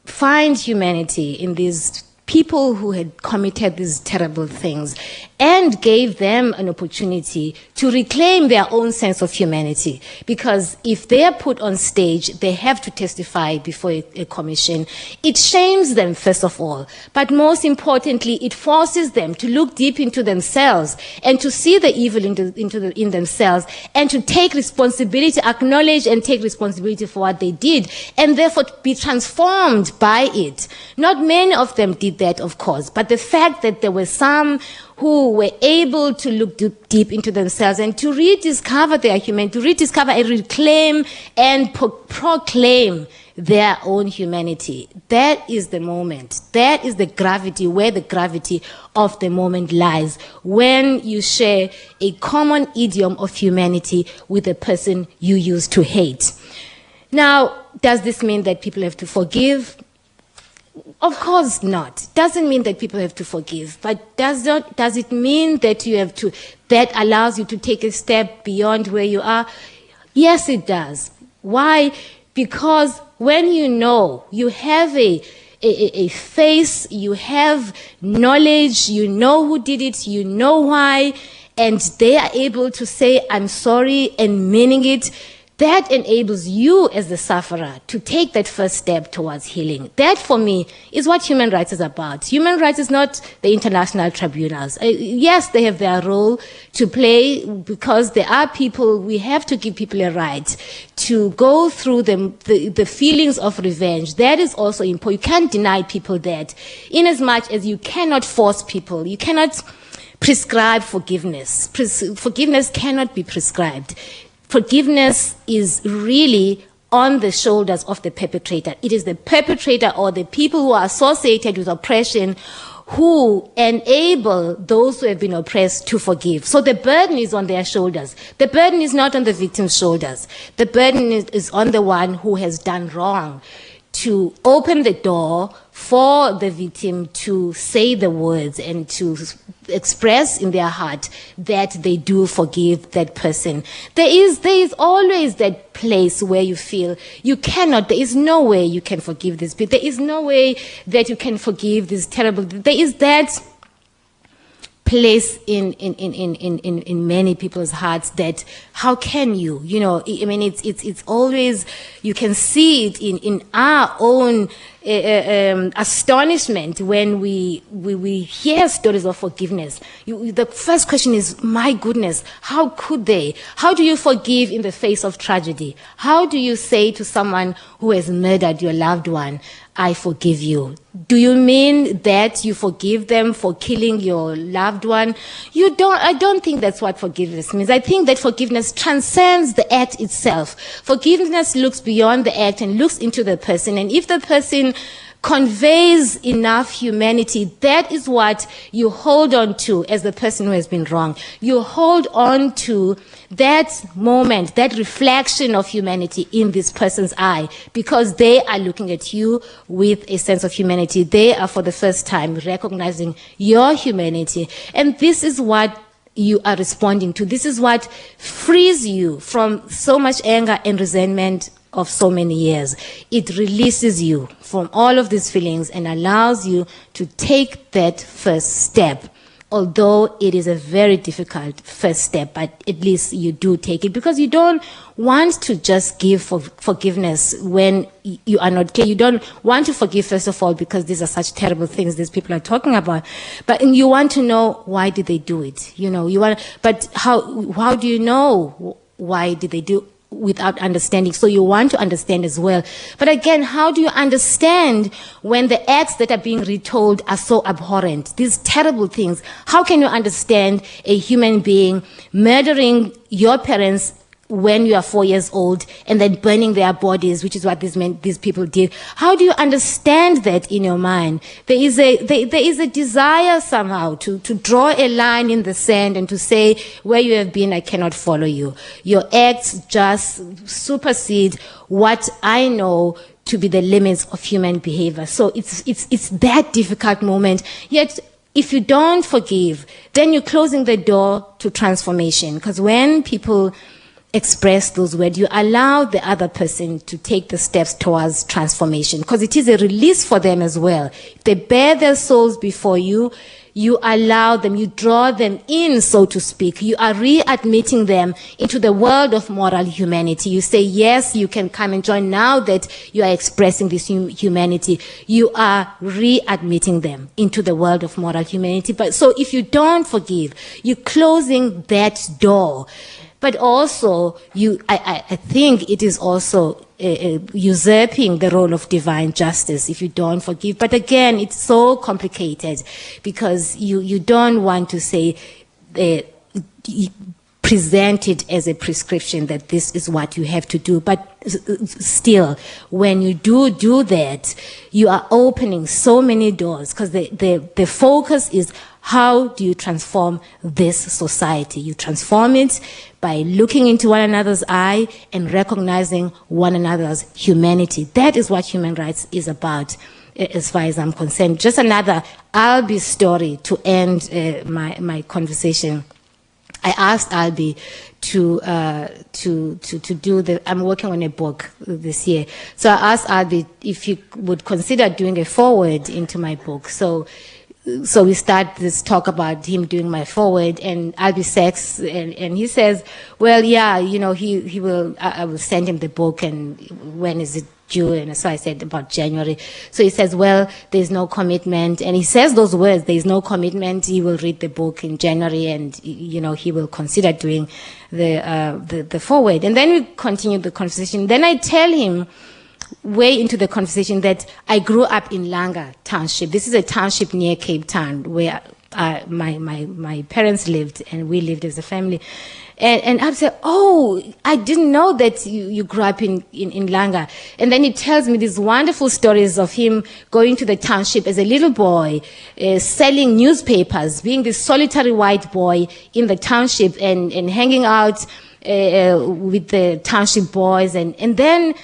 find humanity in these people who had committed these terrible things, and gave them an opportunity to reclaim their own sense of humanity. Because if they are put on stage, they have to testify before a commission. It shames them, first of all. But most importantly, it forces them to look deep into themselves and to see the evil in themselves and to take responsibility, acknowledge and take responsibility for what they did, and therefore be transformed by it. Not many of them did that, of course, but the fact that there were some who were able to look deep into themselves and to rediscover their humanity, to rediscover and reclaim and proclaim their own humanity. That is the moment. That is the gravity, where the gravity of the moment lies, when you share a common idiom of humanity with the person you used to hate. Now, does this mean that people have to forgive? Of course not. Doesn't mean that people have to forgive, but does it mean that you have to, that allows you to take a step beyond where you are? Yes, it does. Why? Because when you know, you have a face, you have knowledge, you know who did it, you know why, and they are able to say, I'm sorry, and meaning it, that enables you as the sufferer to take that first step towards healing. That, for me, is what human rights is about. Human rights is not the international tribunals. Yes, they have their role to play, because there are people, we have to give people a right to go through the feelings of revenge. That is also important. You can't deny people that, in as much as you cannot force people. You cannot prescribe forgiveness. Forgiveness cannot be prescribed. Forgiveness is really on the shoulders of the perpetrator. It is the perpetrator or the people who are associated with oppression who enable those who have been oppressed to forgive. So the burden is on their shoulders. The burden is not on the victim's shoulders. The burden is on the one who has done wrong to open the door for the victim to say the words and to express in their heart that they do forgive that person. There is always that place where you feel you cannot, there is no way you can forgive this people. There is no way that you can forgive this terrible, there is that place in many people's hearts that how can you, I mean, it's always, you can see it in our own astonishment when we hear stories of forgiveness. The first question is, my goodness, how could they? How do you forgive in the face of tragedy? How do you say to someone who has murdered your loved one, I forgive you? Do you mean that you forgive them for killing your loved one? I don't think that's what forgiveness means. I think that forgiveness transcends the act itself. Forgiveness looks beyond the act and looks into the person. And if the person conveys enough humanity, that is what you hold on to as the person who has been wrong. You hold on to that moment, that reflection of humanity in this person's eye, because they are looking at you with a sense of humanity. They are for the first time recognizing your humanity. And this is what you are responding to. This is what frees you from so much anger and resentment of so many years. It releases you from all of these feelings and allows you to take that first step. Although it is a very difficult first step, but at least you do take it, because you don't want to just give forgiveness when you are not clear. You don't want to forgive, first of all, because these are such terrible things these people are talking about. But you want to know, why did they do it? But how do you know why did they do it? Without understanding. So you want to understand as well. But again, how do you understand when the acts that are being retold are so abhorrent? These terrible things. How can you understand a human being murdering your parents when you are 4 years old and then burning their bodies, which is what these people did? How do you understand that in your mind? There is a desire somehow to draw a line in the sand and to say, where you have been, I cannot follow you. Your acts just supersede what I know to be the limits of human behavior. So it's that difficult moment. Yet, if you don't forgive, then you're closing the door to transformation. Because when people express those words, you allow the other person to take the steps towards transformation, because it is a release for them as well. They bear their souls before you. You allow them, you draw them in, so to speak. You are readmitting them into the world of moral humanity. You say, yes, you can come and join now that you are expressing this humanity. You are readmitting them into the world of moral humanity. But so if you don't forgive, you're closing that door. But also, I think it is also usurping the role of divine justice if you don't forgive. But again, it's so complicated, because you don't want to say, present it as a prescription that this is what you have to do. But still, when you do that, you are opening so many doors, because the focus is, how do you transform this society? You transform it by looking into one another's eye and recognizing one another's humanity. That is what human rights is about, as far as I'm concerned. Just another Albie story to end my conversation. I asked Albie to do I'm working on a book this year. So I asked Albie if he would consider doing a foreword into my book. So we start this talk about him doing my foreword, and Albie Sachs, and he says, well, yeah, he will, I will send him the book, and when is it due? And so I said about January. So he says, well, there's no commitment, and he says those words, there's no commitment. He will read the book in January, and he will consider doing the foreword. And then we continue the conversation. Then I tell him, way into the conversation, that I grew up in Langa Township. This is a township near Cape Town where my parents lived, and we lived as a family. And I said, oh, I didn't know that you grew up in Langa. And then he tells me these wonderful stories of him going to the township as a little boy, selling newspapers, being this solitary white boy in the township and hanging out with the township boys. And then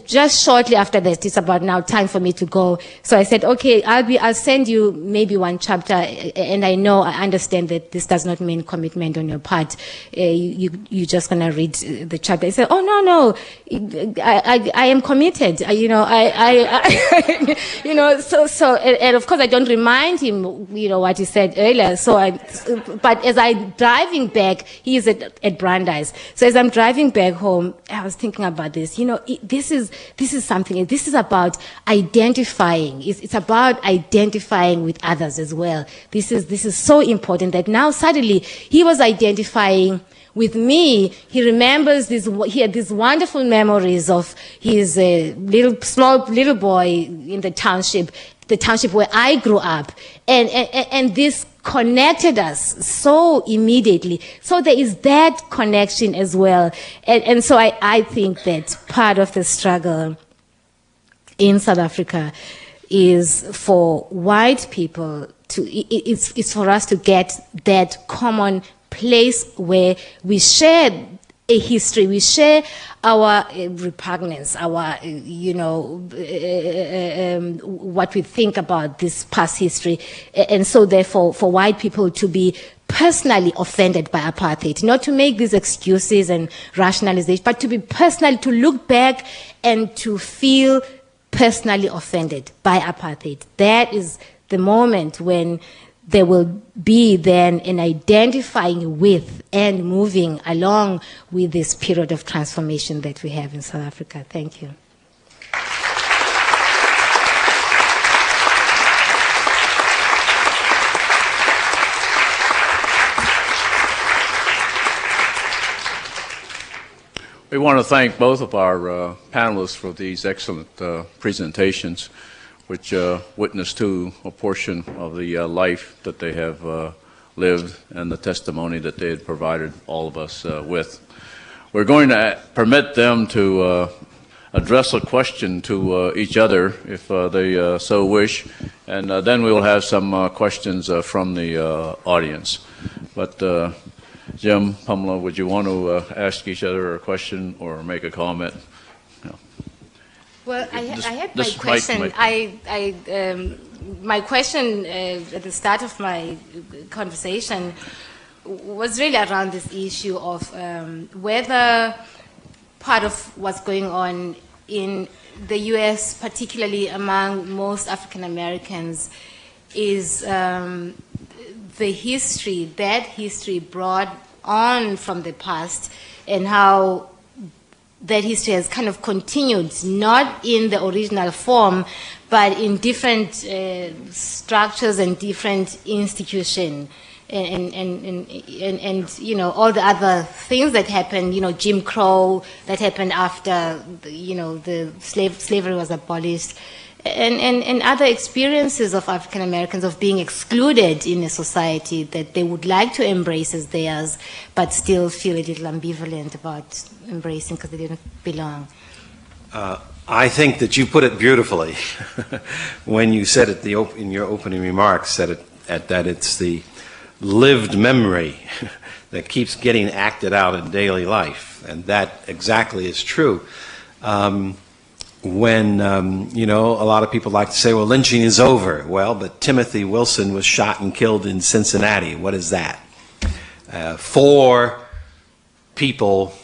just shortly after that, it's about now time for me to go. So I said, okay, I'll send you maybe one chapter, and I understand that this does not mean commitment on your part. You're just gonna read the chapter. He said, oh no, I am committed. And of course I don't remind him, what he said earlier. But as I'm driving back, he is at Brandeis. So as I'm driving back home, I was thinking about this. This is something. This is about identifying. It's about identifying with others as well. This is so important that now suddenly he was identifying with me. He remembers he had these wonderful memories of his small little boy in the township where I grew up, and this connected us so immediately. So there is that connection as well. And so I think that part of the struggle in South Africa is for white people it's for us to get that common place where we share a history, we share our repugnance, our, what we think about this past history. And so therefore, for white people to be personally offended by apartheid, not to make these excuses and rationalization, but to be personally, to look back and to feel personally offended by apartheid. That is the moment when there will be then an identifying with and moving along with this period of transformation that we have in South Africa. Thank you. We want to thank both of our panelists for these excellent presentations, which witness to a portion of the life that they have lived and the testimony that they had provided all of us with. We're going to permit them to address a question to each other if they so wish, and then we will have some questions from the audience. But Jim, Pamela, would you want to ask each other a question or make a comment? Well, I had my question. My question at the start of my conversation was really around this issue of whether part of what's going on in the U.S., particularly among most African Americans, is the history, that history brought on from the past, and how that history has kind of continued, not in the original form, but in different structures and different institutions, and all the other things that happened, Jim Crow that happened after the slavery was abolished, and other experiences of African Americans of being excluded in a society that they would like to embrace as theirs, but still feel a little ambivalent about embracing because they didn't belong. I think that you put it beautifully when you said it in your opening remarks, that it's the lived memory that keeps getting acted out in daily life, and that exactly is true. When, a lot of people like to say, well, lynching is over. Well, but Timothy Wilson was shot and killed in Cincinnati. What is that? 4 people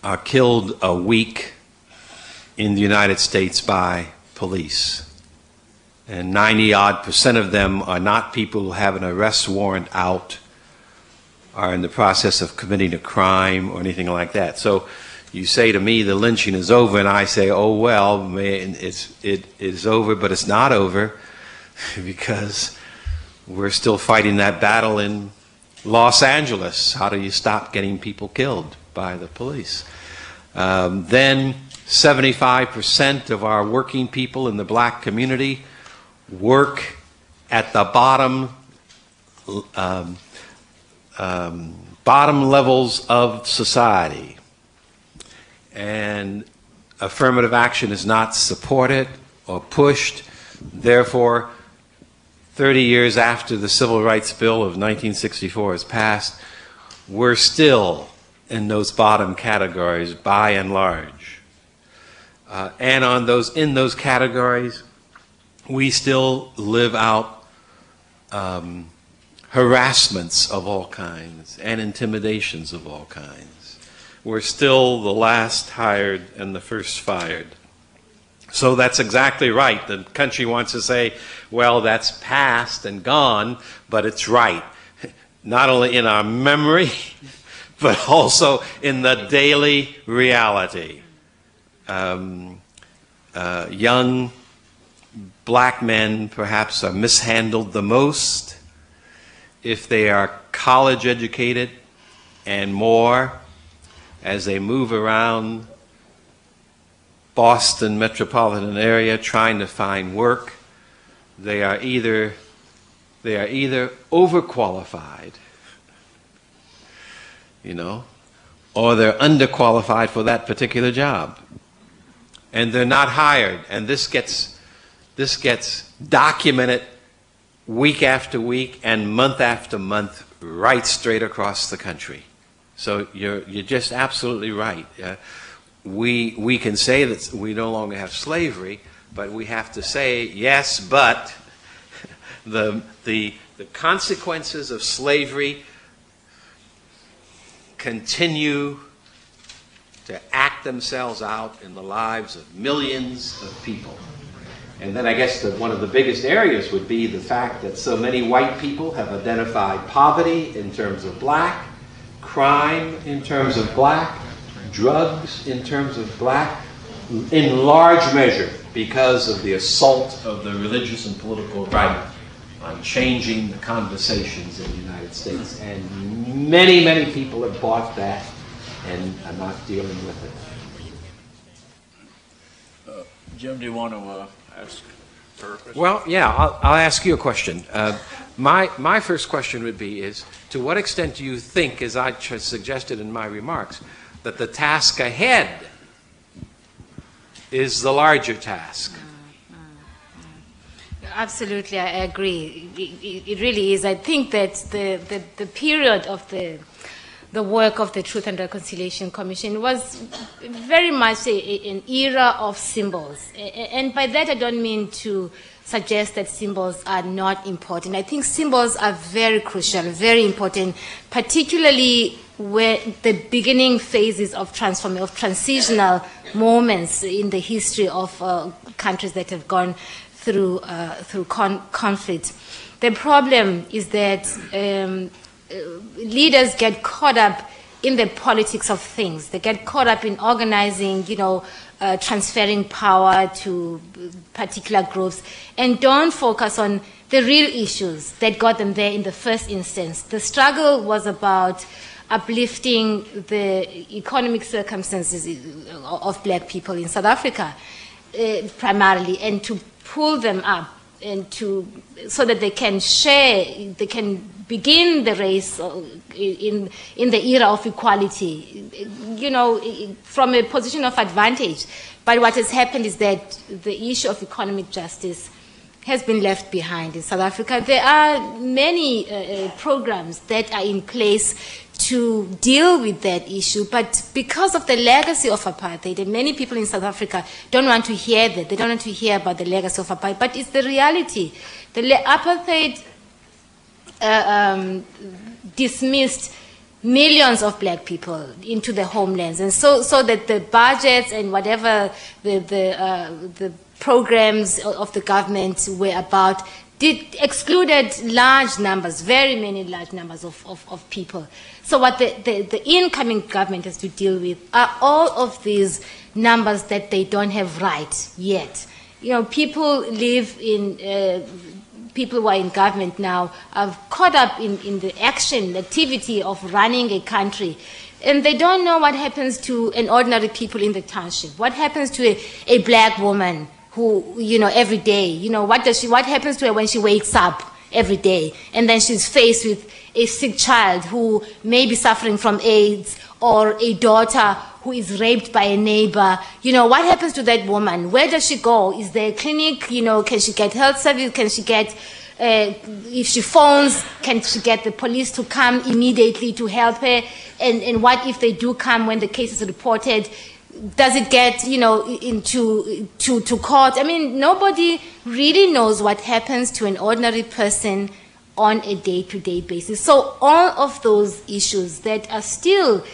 are killed a week in the United States by police. And 90-odd% of them are not people who have an arrest warrant out, are in the process of committing a crime or anything like that. So you say to me the lynching is over, and I say, oh well, man, it is over, but it's not over, because we're still fighting that battle in Los Angeles. How do you stop getting people killed by the police? Then 75% of our working people in the black community work at the bottom levels of society. And affirmative action is not supported or pushed. Therefore, 30 years after the Civil Rights Bill of 1964 is passed, we're still in those bottom categories by and large. And in those categories, we still live out harassments of all kinds and intimidations of all kinds. We're still the last hired and the first fired. So that's exactly right. The country wants to say, well, that's past and gone, but it's right. Not only in our memory, but also in the daily reality. Young black men perhaps are mishandled the most if they are college educated and more as they move around Boston metropolitan area trying to find work. They are either overqualified, or they're underqualified for that particular job. And they're not hired. And this gets documented week after week and month after month right straight across the country. So you're just absolutely right. We can say that we no longer have slavery, but we have to say, yes, but the consequences of slavery continue to act themselves out in the lives of millions of people. And then I guess one of the biggest areas would be the fact that so many white people have identified poverty in terms of black, crime in terms of black, drugs in terms of black, in large measure because of the assault of the religious and political right on changing the conversations in the United States. And many, many people have bought that and are not dealing with it. Jim, do you want to ask her a question? Well, yeah, I'll ask you a question. My first question would be is, to what extent do you think, as I suggested in my remarks, that the task ahead is the larger task? Absolutely, I agree. It really is. I think that the period of the work of the Truth and Reconciliation Commission was very much an era of symbols. And by that I don't mean to suggest that symbols are not important. I think symbols are very crucial, very important, particularly where the beginning phases of transitional moments in the history of countries that have gone through conflict. The problem is that leaders get caught up in the politics of things. They get caught up in organizing, transferring power to particular groups, and don't focus on the real issues that got them there in the first instance. The struggle was about uplifting the economic circumstances of black people in South Africa, primarily, and to pull them up and so that they can begin the race in the era of equality, from a position of advantage. But what has happened is that the issue of economic justice has been left behind in South Africa. There are many programs that are in place to deal with that issue, but because of the legacy of apartheid, and many people in South Africa don't want to hear that. They don't want to hear about the legacy of apartheid, but it's the reality. The apartheid dismissed millions of black people into the homelands, and so that the budgets and whatever the programs of the government were about excluded large numbers, very many large numbers of people. So what the incoming government has to deal with are all of these numbers that they don't have right yet. People live in, people who are in government now are caught up in the activity of running a country. And they don't know what happens to an ordinary people in the township. What happens to a black woman who, every day, what happens to her when she wakes up every day and then she's faced with a sick child who may be suffering from AIDS, or a daughter who is raped by a neighbor? What happens to that woman? Where does she go? Is there a clinic? Can she get health service? Can she get, if she phones, can she get the police to come immediately to help her? And what if they do come when the case is reported? does it get, into to court? I mean, nobody really knows what happens to an ordinary person on a day-to-day basis. So all of those issues that are still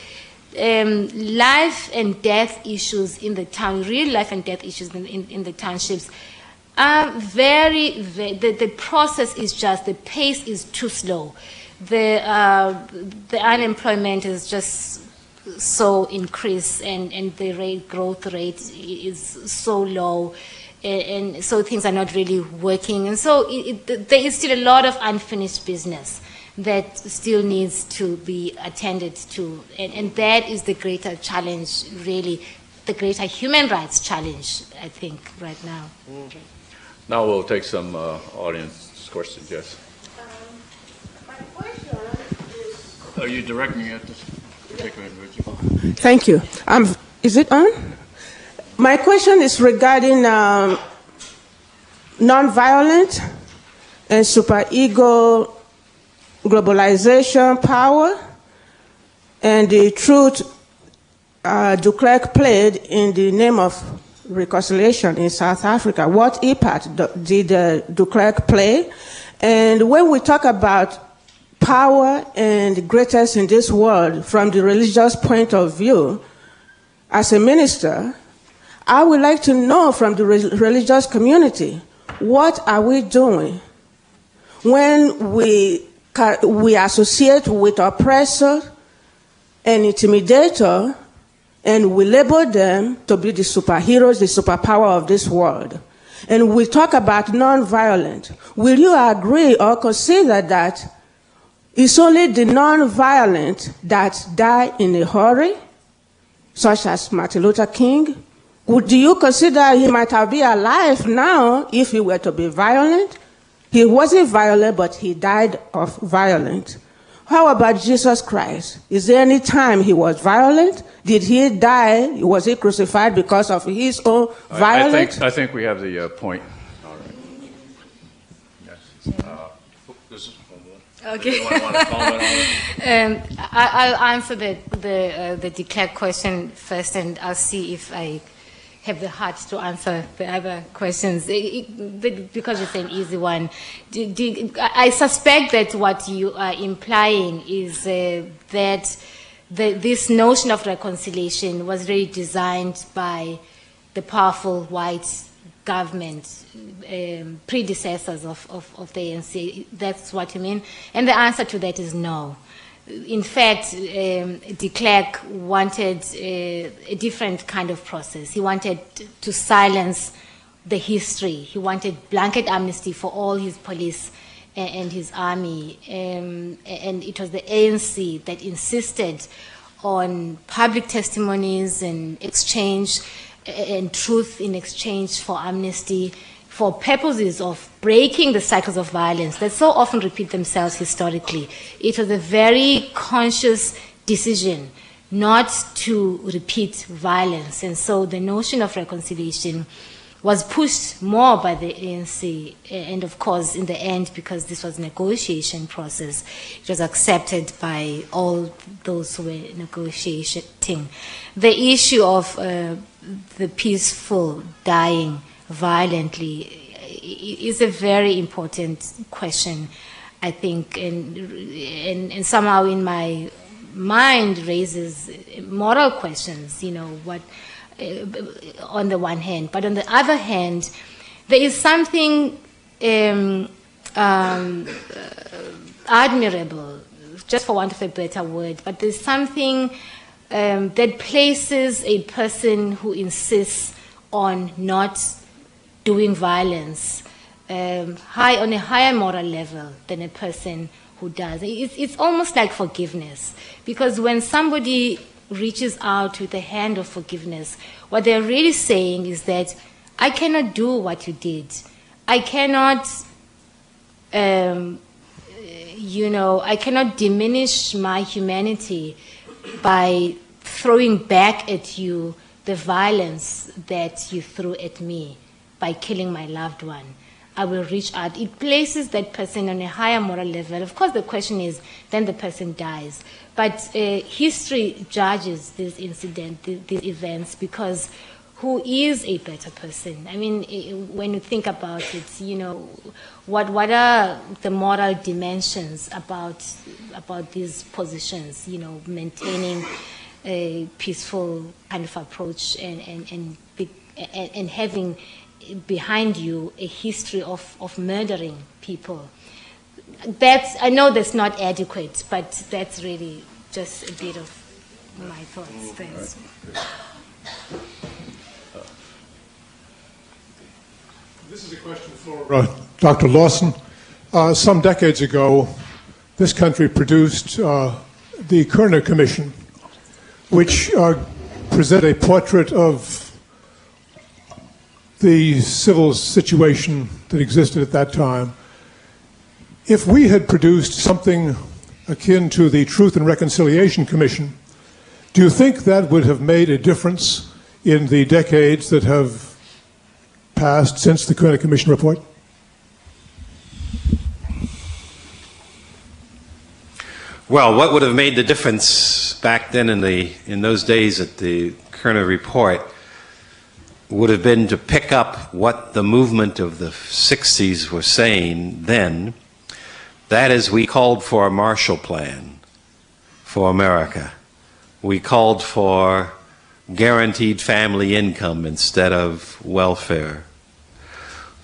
life and death issues in the town, real life and death issues in the townships, are the process is just, the pace is too slow. The unemployment is just so increased, and the growth rate is so low, and so things are not really working. And so there is still a lot of unfinished business that still needs to be attended to. And that is the greater challenge, really, the greater human rights challenge, I think, right now. Mm-hmm. Now we'll take some audience questions, yes. My question is... Are you directing it at this? Okay, go ahead, Richard. Thank you. Is it on? My question is regarding nonviolent and superego globalization, power, and the truth de Klerk played in the name of reconciliation in South Africa. What impact did de Klerk play? And when we talk about power and greatest in this world from the religious point of view, as a minister, I would like to know from the religious community, what are we doing when we associate with oppressor and intimidator, and we label them to be the superheroes, the superpower of this world? And we talk about nonviolent. Will you agree or consider that it's only the nonviolent that die in a hurry, such as Martin Luther King? Do you consider he might have been alive now if he were to be violent? He wasn't violent, but he died of violence. How about Jesus Christ? Is there any time he was violent? Did he die? Was he crucified because of his own violence? I think we have the point. All right. Yes. This is one more. Okay. Want to comment on it? I'll answer the de Klerk question first, and I'll see if I have the heart to answer the other questions, because it's an easy one. I suspect that what you are implying is that this notion of reconciliation was really designed by the powerful white government, predecessors of the ANC. That's what you mean? And the answer to that is no. In fact, de Klerk wanted a different kind of process. He wanted to silence the history. He wanted blanket amnesty for all his police and his army. And it was the ANC that insisted on public testimonies and exchange and truth in exchange for amnesty, for purposes of breaking the cycles of violence that so often repeat themselves historically. It was a very conscious decision not to repeat violence. And so the notion of reconciliation was pushed more by the ANC, and of course, in the end, because this was a negotiation process, it was accepted by all those who were negotiating. The issue of the peaceful dying violently is a very important question, I think, and somehow in my mind raises moral questions, what on the one hand, but on the other hand, there is something admirable, just for want of a better word, but there's something that places a person who insists on not doing violence on a higher moral level than a person who does. It's almost like forgiveness, because when somebody reaches out with a hand of forgiveness, what they're really saying is that I cannot do what you did. I cannot, I cannot diminish my humanity by throwing back at you the violence that you threw at me by killing my loved one. I will reach out. It places that person on a higher moral level. Of course, the question is, then the person dies. But history judges this incident, these events, because who is a better person? I mean, when you think about it, you know, what are the moral dimensions about these positions? You know, maintaining a peaceful kind of approach and having behind you a history of murdering people. I know that's not adequate, but that's really just a bit of my thoughts. Thanks. This is a question for Dr. Lawson. Some decades ago, this country produced the Kerner Commission, which presented a portrait of the civil situation that existed at that time. If we had produced something akin to the Truth and Reconciliation Commission, do you think that would have made a difference in the decades that have passed since the Kerner Commission report? Well, what would have made the difference back then in those days at the Kerner report would have been to pick up what the movement of the 60s were saying then. That is, we called for a Marshall Plan for America. We called for guaranteed family income instead of welfare.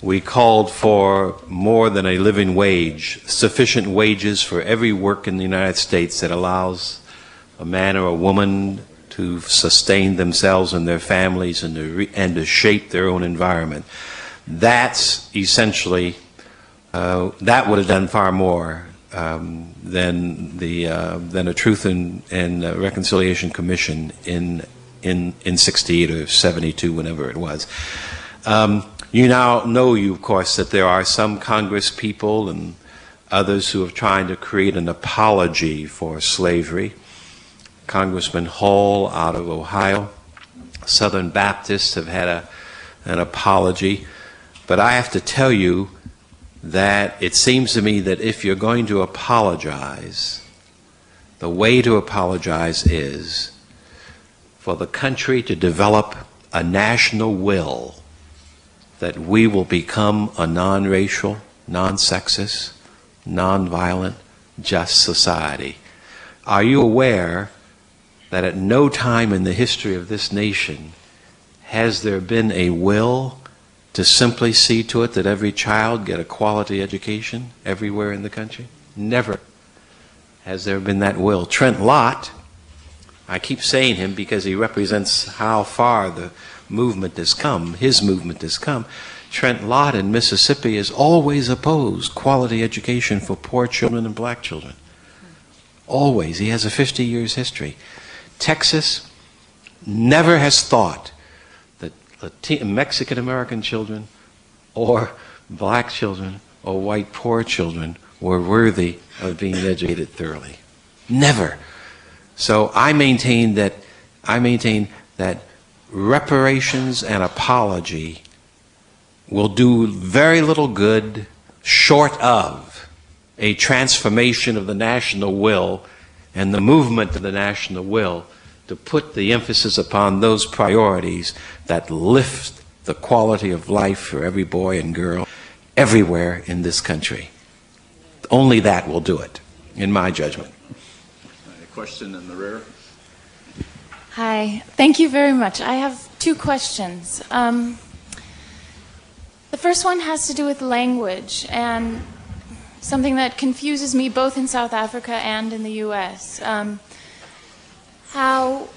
We called for more than a living wage, sufficient wages for every work in the United States that allows a man or a woman to sustain themselves and their families and to shape their own environment. That's essentially, that would have done far more than a Truth and Reconciliation Commission in 68 or 72, whenever it was. You now know, of course, that there are some Congress people and others who are trying to create an apology for slavery. Congressman Hall out of Ohio. Southern Baptists have had an apology. But I have to tell you that it seems to me that if you're going to apologize, the way to apologize is for the country to develop a national will that we will become a non-racial, non-sexist, non-violent, just society. Are you aware that at no time in the history of this nation has there been a will to simply see to it that every child get a quality education everywhere in the country? Never has there been that will. Trent Lott, I keep saying him because he represents how far the movement has come, his movement has come. Trent Lott in Mississippi has always opposed quality education for poor children and black children. Always. He has a 50 years history. Texas never has thought that Mexican American children or black children or white poor children were worthy of being educated thoroughly. Never. So I maintain that reparations and apology will do very little good short of a transformation of the national will and the movement of the national will to put the emphasis upon those priorities that lift the quality of life for every boy and girl everywhere in this country. Only that will do it, in my judgment. A question in the rear. Hi, thank you very much. I have two questions. The first one has to do with language and something that confuses me both in South Africa and in the US. How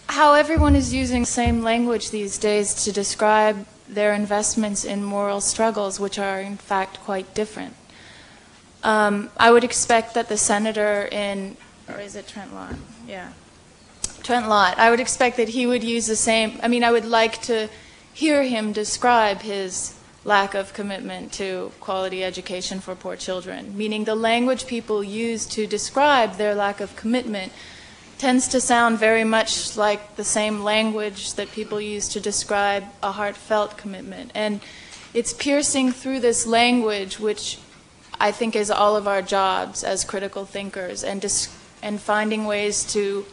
everyone is using the same language these days to describe their investments in moral struggles, which are in fact quite different. I would expect that the senator in, or is it Trent Lott? Yeah. Trent Lott. I would expect that he would use the same, I mean, I would like to hear him describe his lack of commitment to quality education for poor children, meaning the language people use to describe their lack of commitment tends to sound very much like the same language that people use to describe a heartfelt commitment. And it's piercing through this language, which I think is all of our jobs as critical thinkers, and finding ways to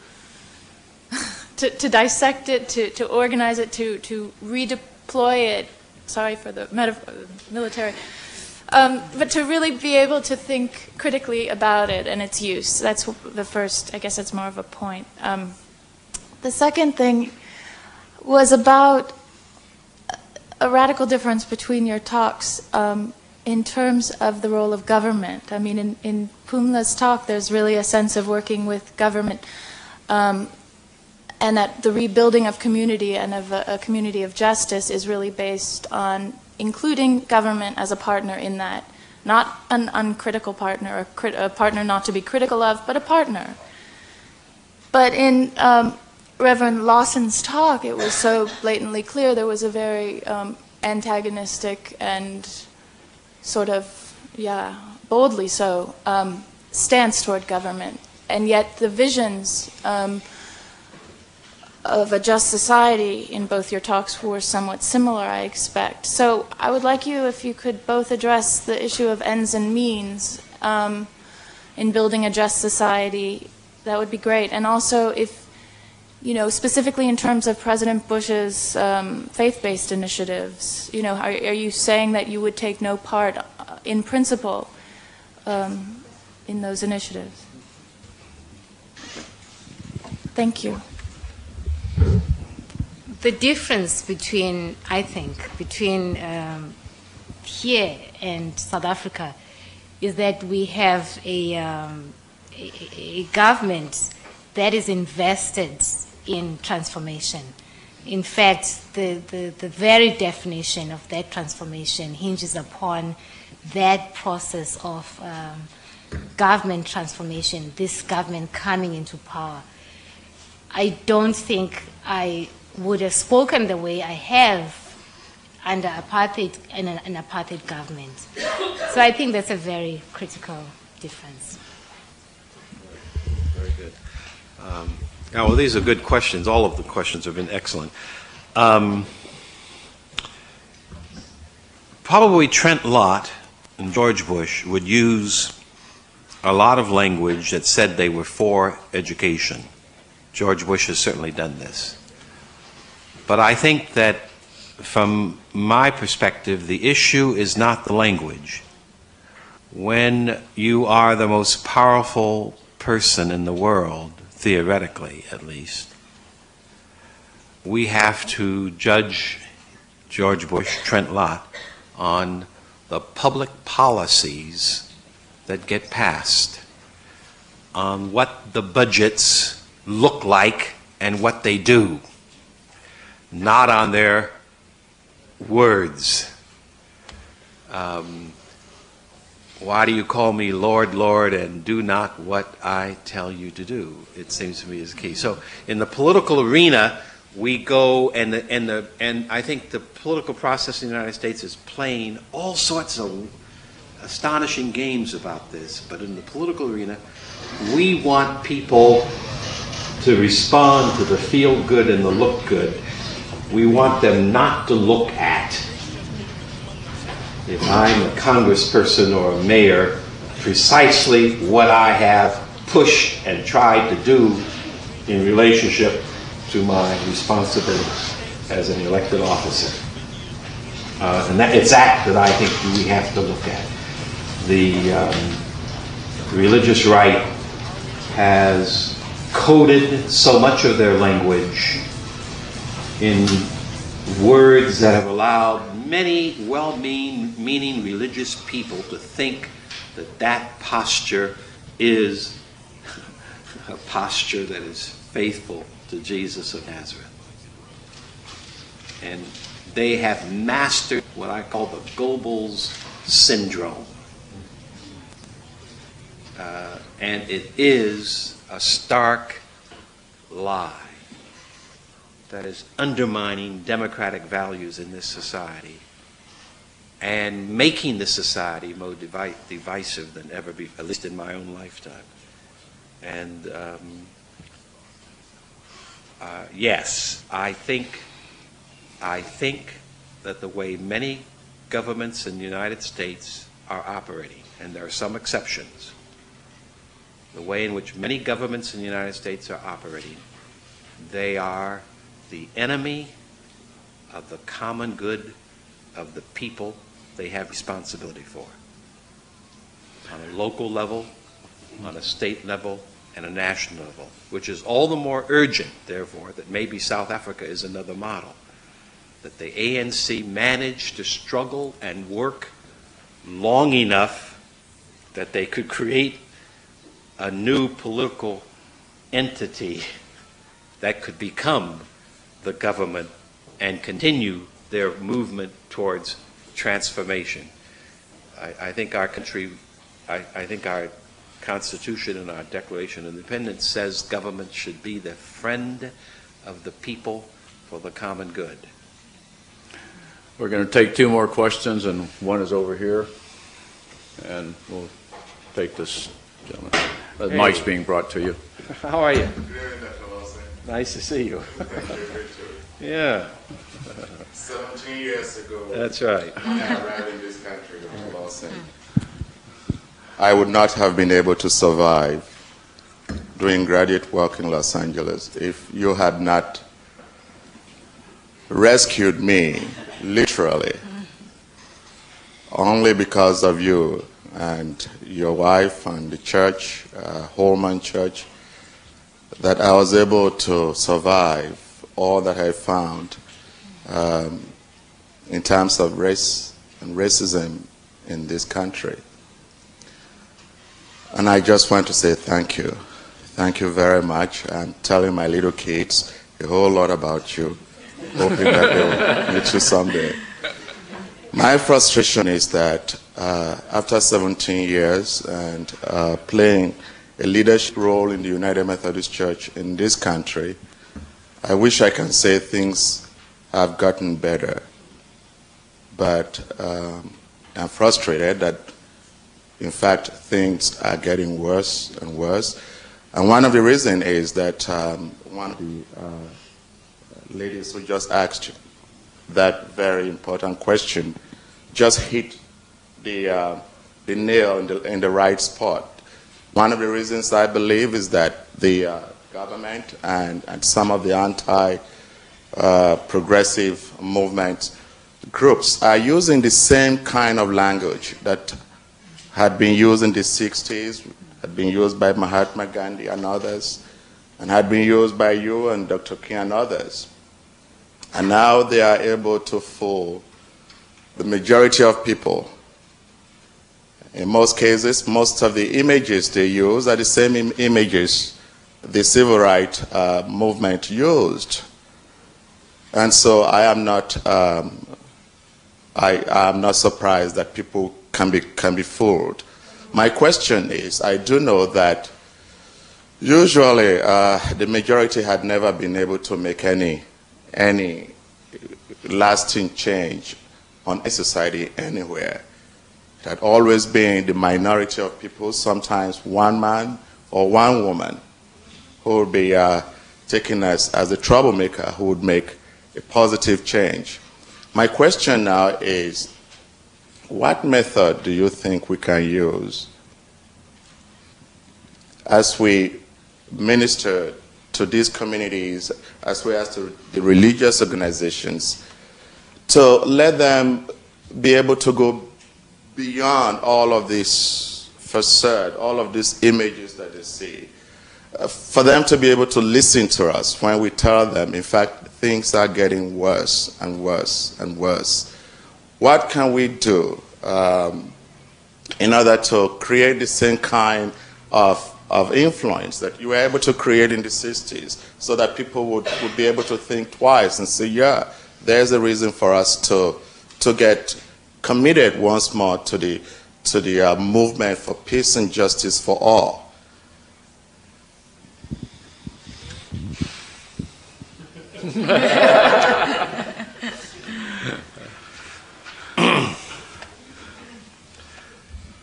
dissect it, to organize it, to redeploy it. Sorry for the military. But to really be able to think critically about it and its use. That's the first, I guess that's more of a point. The second thing was about a radical difference between your talks in terms of the role of government. I mean, in Pumla's talk, there's really a sense of working with government and that the rebuilding of community and of a community of justice is really based on including government as a partner in that. Not an uncritical partner, a partner not to be critical of, but a partner. But in Reverend Lawson's talk, it was so blatantly clear there was a very antagonistic and sort of, boldly so, stance toward government. And yet the visions of a just society in both your talks were somewhat similar, I expect. So I would like you, if you could both address the issue of ends and means in building a just society, that would be great. And also, if, specifically in terms of President Bush's faith-based initiatives, are you saying that you would take no part in principle in those initiatives? Thank you. The difference between, I think, between here and South Africa is that we have a government that is invested in transformation. In fact, the very definition of that transformation hinges upon that process of government transformation, this government coming into power. I don't think I would have spoken the way I have under apartheid and an apartheid government. So I think that's a very critical difference. Very good. Well, these are good questions. All of the questions have been excellent. Probably Trent Lott and George Bush would use a lot of language that said they were for education. George Bush has certainly done this. But I think that from my perspective, the issue is not the language. When you are the most powerful person in the world, theoretically at least, we have to judge George Bush, Trent Lott, on the public policies that get passed, on what the budgets look like and what they do, not on their words. Why do you call me Lord, Lord, and do not what I tell you to do? It seems to me is key. So in the political arena, we go, and I think the political process in the United States is playing all sorts of astonishing games about this. But in the political arena, we want people to respond to the feel good and the look good. We want them not to look at, if I'm a congressperson or a mayor, precisely what I have pushed and tried to do in relationship to my responsibility as an elected officer. And it's that I think we have to look at. The religious right has coded so much of their language in words that have allowed many well-meaning religious people to think that that posture is a posture that is faithful to Jesus of Nazareth. And they have mastered what I call the Goebbels syndrome. And it is a stark lie that is undermining democratic values in this society and making the society more divisive than ever before, at least in my own lifetime. And yes, I think that the way many governments in the United States are operating, and there are some exceptions, the way in which many governments in the United States are operating, they are the enemy of the common good of the people they have responsibility for, on a local level, on a state level, and a national level, which is all the more urgent, therefore, that maybe South Africa is another model, that the ANC managed to struggle and work long enough that they could create a new political entity that could become the government and continue their movement towards transformation. I think our country, I think our Constitution and our Declaration of Independence says government should be the friend of the people for the common good. We're going to take two more questions, and one is over here. And we'll take this gentleman. The mic's being brought to you. How are you? Good, Dr. Lawson. Nice to see you. Thank you, good too. Yeah. 17 years ago, That's right. when I arrived in this country, Dr. Lawson, I would not have been able to survive doing graduate work in Los Angeles if you had not rescued me, literally, only because of you and your wife and the church, Holman Church, that I was able to survive all that I found in terms of race and racism in this country. And I just want to say thank you. Thank you very much. I'm telling my little kids a whole lot about you, hoping that they will meet you someday. My frustration is that after 17 years and playing a leadership role in the United Methodist Church in this country, I wish I can say things have gotten better. But I'm frustrated that, in fact, things are getting worse and worse. And one of the reasons is that one of the ladies who just asked that very important question just hit the nail in the right spot. One of the reasons I believe is that the government and some of the anti-progressive movement groups are using the same kind of language that had been used in the 60s, had been used by Mahatma Gandhi and others, and had been used by you and Dr. King and others. And now they are able to fool the majority of people. In most cases, most of the images they use are the same images the civil rights movement used. And so I am not surprised that people can be fooled. My question is, I do know that usually the majority had never been able to make any lasting change on a society anywhere. It had always been the minority of people, sometimes one man or one woman, who would be taken as a troublemaker who would make a positive change. My question now is, what method do you think we can use as we minister to these communities, as well as to the religious organizations, to let them be able to go beyond all of this facade, all of these images that they see, for them to be able to listen to us when we tell them, in fact, things are getting worse and worse and worse. What can we do in order to create the same kind of influence that you were able to create in the 60s, so that people would be able to think twice and say, yeah, there's a reason for us to get committed once more to the movement for peace and justice for all.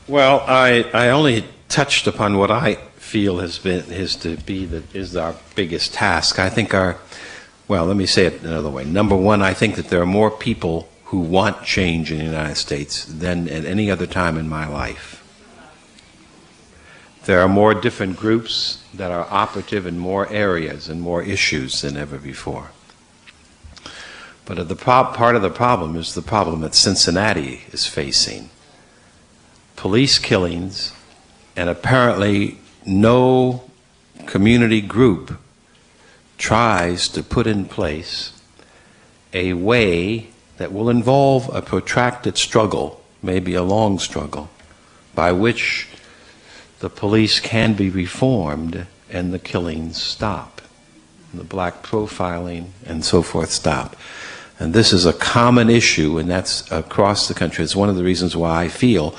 Well, I only touched upon what I feel is our biggest task. I think let me say it another way. Number one, I think that there are more people who want change in the United States than at any other time in my life. There are more different groups that are operative in more areas and more issues than ever before. But part of the problem is the problem that Cincinnati is facing. Police killings, and apparently no community group tries to put in place a way that will involve a protracted struggle, maybe a long struggle, by which the police can be reformed and the killings stop, and the black profiling and so forth stop. And this is a common issue, and that's across the country. It's one of the reasons why I feel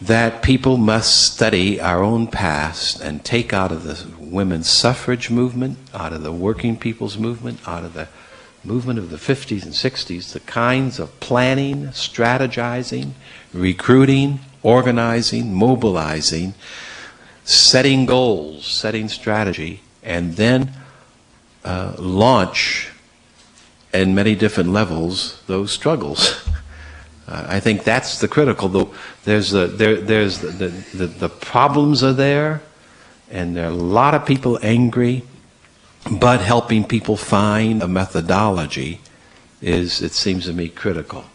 that people must study our own past and take out of the women's suffrage movement, out of the working people's movement, out of the movement of the 50s and 60s, the kinds of planning, strategizing, recruiting, organizing, mobilizing, setting goals, setting strategy, and then launch in many different levels those struggles. I think that's the critical. The problems are there, and there are a lot of people angry, but helping people find a methodology is, it seems to me, critical.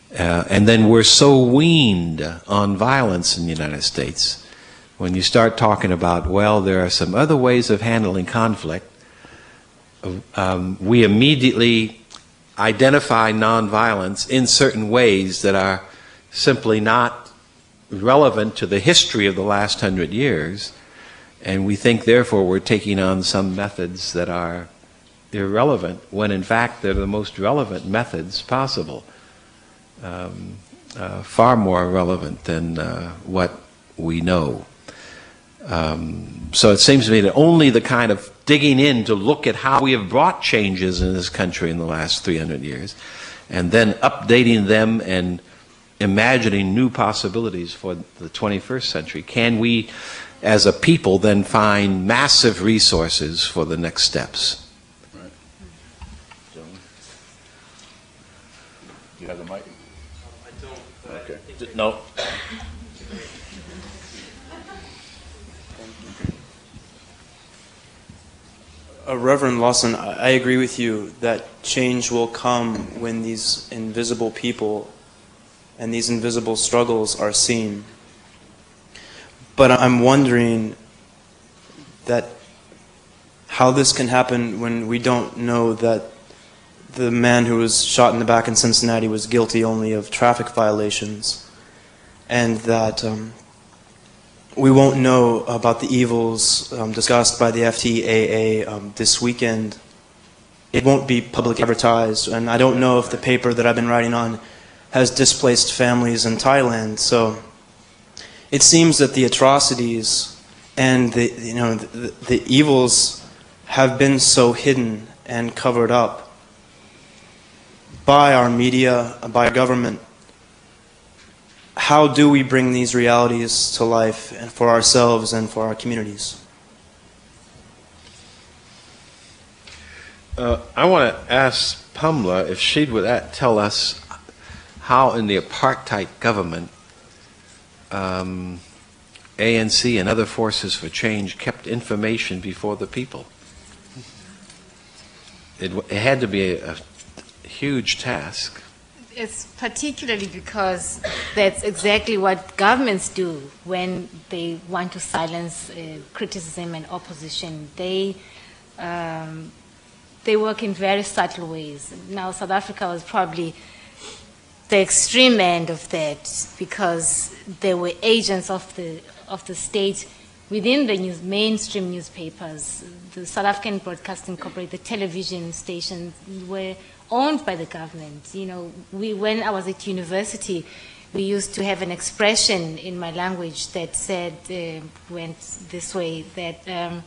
And then we're so weaned on violence in the United States. When you start talking about, well, there are some other ways of handling conflict, we immediately identify nonviolence in certain ways that are simply not relevant to the history of the last 100 years, and we think therefore we're taking on some methods that are irrelevant, when in fact they're the most relevant methods possible, far more relevant than what we know. So it seems to me that only the kind of digging in to look at how we have brought changes in this country in the last 300 years, and then updating them and imagining new possibilities for the 21st century, can we as a people then find massive resources for the next steps. Right. You have the mic? I don't. Okay. No. Reverend Lawson, I agree with you that change will come when these invisible people and these invisible struggles are seen. But I'm wondering that how this can happen when we don't know that the man who was shot in the back in Cincinnati was guilty only of traffic violations, and that we won't know about the evils discussed by the FTAA this weekend. It won't be publicly advertised, and I don't know if the paper that I've been writing on has displaced families in Thailand. So it seems that the atrocities and the evils have been so hidden and covered up by our media, by our government. How do we bring these realities to life and for ourselves and for our communities? I want to ask Pamela if she would tell us how in the apartheid government ANC and other forces for change kept information before the people. It had to be a huge task. It's particularly because that's exactly what governments do when they want to silence criticism and opposition. They work in very subtle ways. Now, South Africa was probably the extreme end of that, because there were agents of the state within the mainstream newspapers. The South African Broadcasting Corporation, the television stations were owned by the government. You know, when I was at university, we used to have an expression in my language that said, went this way, that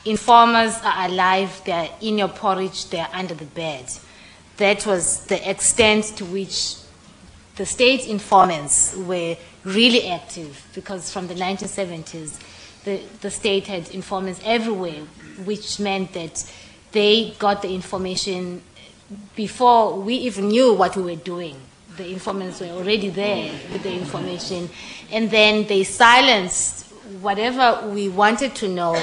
informers are alive, they're in your porridge, they're under the bed. That was the extent to which the state informants were really active, because from the 1970s, the state had informants everywhere, which meant that they got the information before we even knew what we were doing. The informants were already there with the information, and then they silenced whatever we wanted to know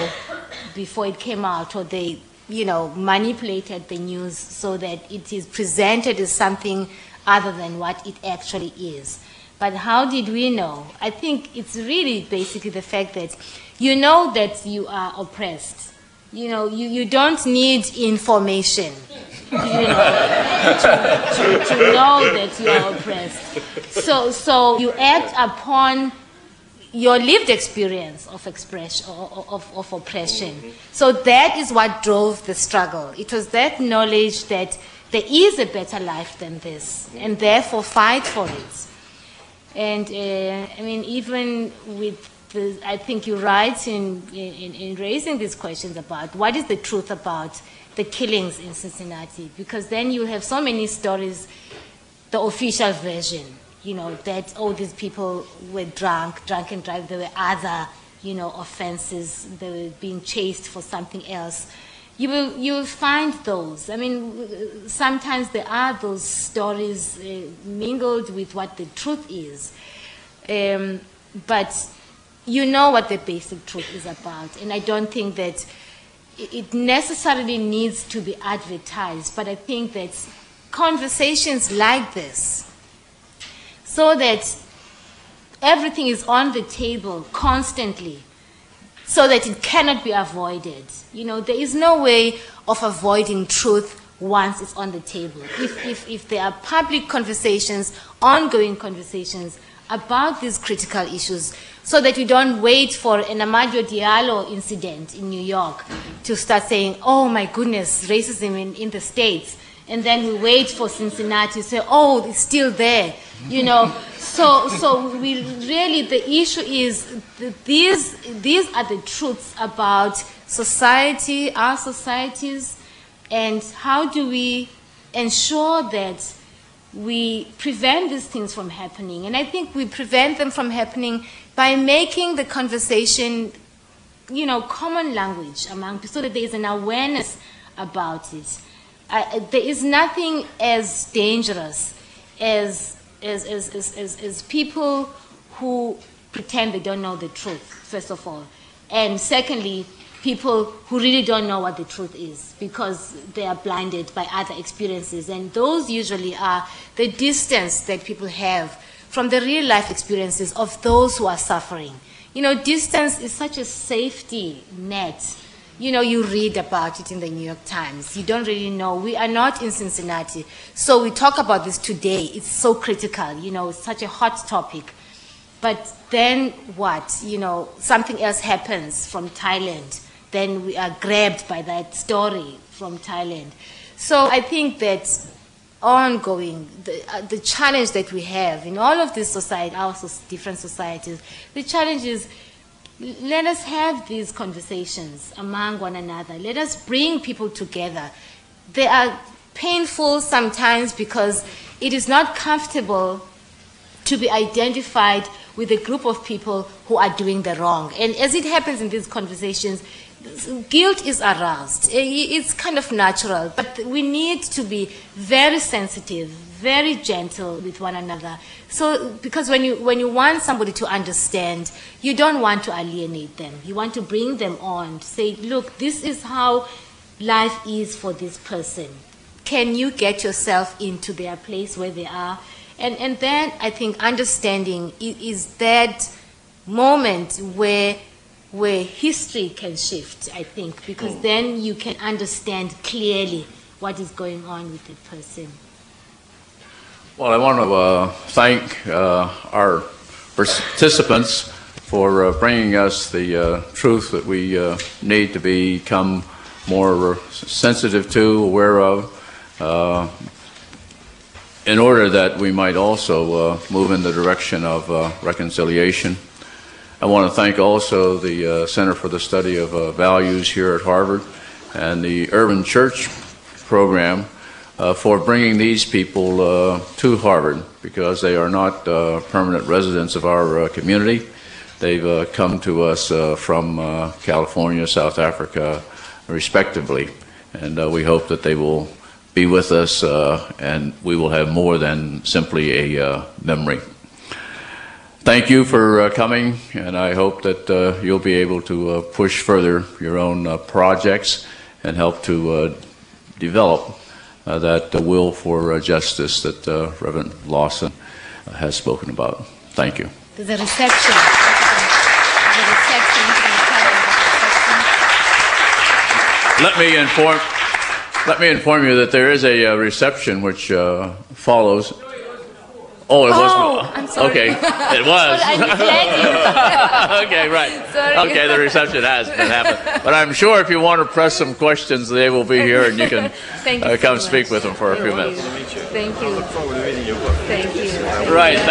before it came out, or they, manipulated the news so that it is presented as something other than what it actually is. But how did we know? I think it's really basically the fact that you know that you are oppressed. You don't need information, to know that you are oppressed. So you act upon your lived experience of expression, of oppression. So that is what drove the struggle. It was that knowledge that there is a better life than this, and therefore fight for it. And even with I think you're right in raising these questions about what is the truth about the killings in Cincinnati, because then you have so many stories, the official version, that these people were drunk and drive, there were other, offenses, they were being chased for something else. You will find those. Sometimes there are those stories mingled with what the truth is. But you know what the basic truth is about. And I don't think that it necessarily needs to be advertised. But I think that conversations like this, so that everything is on the table constantly, so that it cannot be avoided. There is no way of avoiding truth once it's on the table. If there are public conversations, ongoing conversations about these critical issues, so that we don't wait for an Amadou Diallo incident in New York to start saying, oh my goodness, racism in the States, and then we wait for Cincinnati to say, oh, it's still there. So we really, the issue is that these are the truths about society, our societies, and how do we ensure that we prevent these things from happening. And I think we prevent them from happening by making the conversation, common language among people, so that there is an awareness about it. There is nothing as dangerous as people who pretend they don't know the truth, first of all. And secondly, people who really don't know what the truth is because they are blinded by other experiences. And those usually are the distance that people have from the real life experiences of those who are suffering. Distance is such a safety net. You read about it in the New York Times. You don't really know. We are not in Cincinnati. So we talk about this today. It's so critical. It's such a hot topic. But then what? Something else happens from Thailand. Then we are grabbed by that story from Thailand. So I think that ongoing, the challenge that we have in all of this society, our different societies, the challenge is, let us have these conversations among one another. Let us bring people together. They are painful sometimes because it is not comfortable to be identified with a group of people who are doing the wrong. And as it happens in these conversations, guilt is aroused. It's kind of natural, but we need to be very sensitive, very gentle with one another. So, because when you want somebody to understand, you don't want to alienate them. You want to bring them on, to say, look, this is how life is for this person. Can you get yourself into their place where they are? And then I think understanding is that moment where history can shift, I think, because then you can understand clearly what is going on with the person. Well, I want to thank our participants for bringing us the truth that we need to become more sensitive to, aware of, in order that we might also move in the direction of reconciliation. I want to thank also the Center for the Study of Values here at Harvard and the Urban Church program for bringing these people to Harvard, because they are not permanent residents of our community. They've come to us from California, South Africa, respectively, and we hope that they will be with us, and we will have more than simply a memory. Thank you for coming, and I hope that you'll be able to push further your own projects and help to develop that will for justice that Reverend Lawson has spoken about. Thank you. There's a reception. Let me inform you that there is a reception which follows. Oh, it was. I'm sorry. Okay, it was. I misled you. Okay, right. Sorry. Okay, the reception has been happening. But I'm sure if you want to press some questions, they will be here, and you can Thank you come so speak much. with them for a few minutes. Thank you. I look forward to reading your book. Thank you. Right.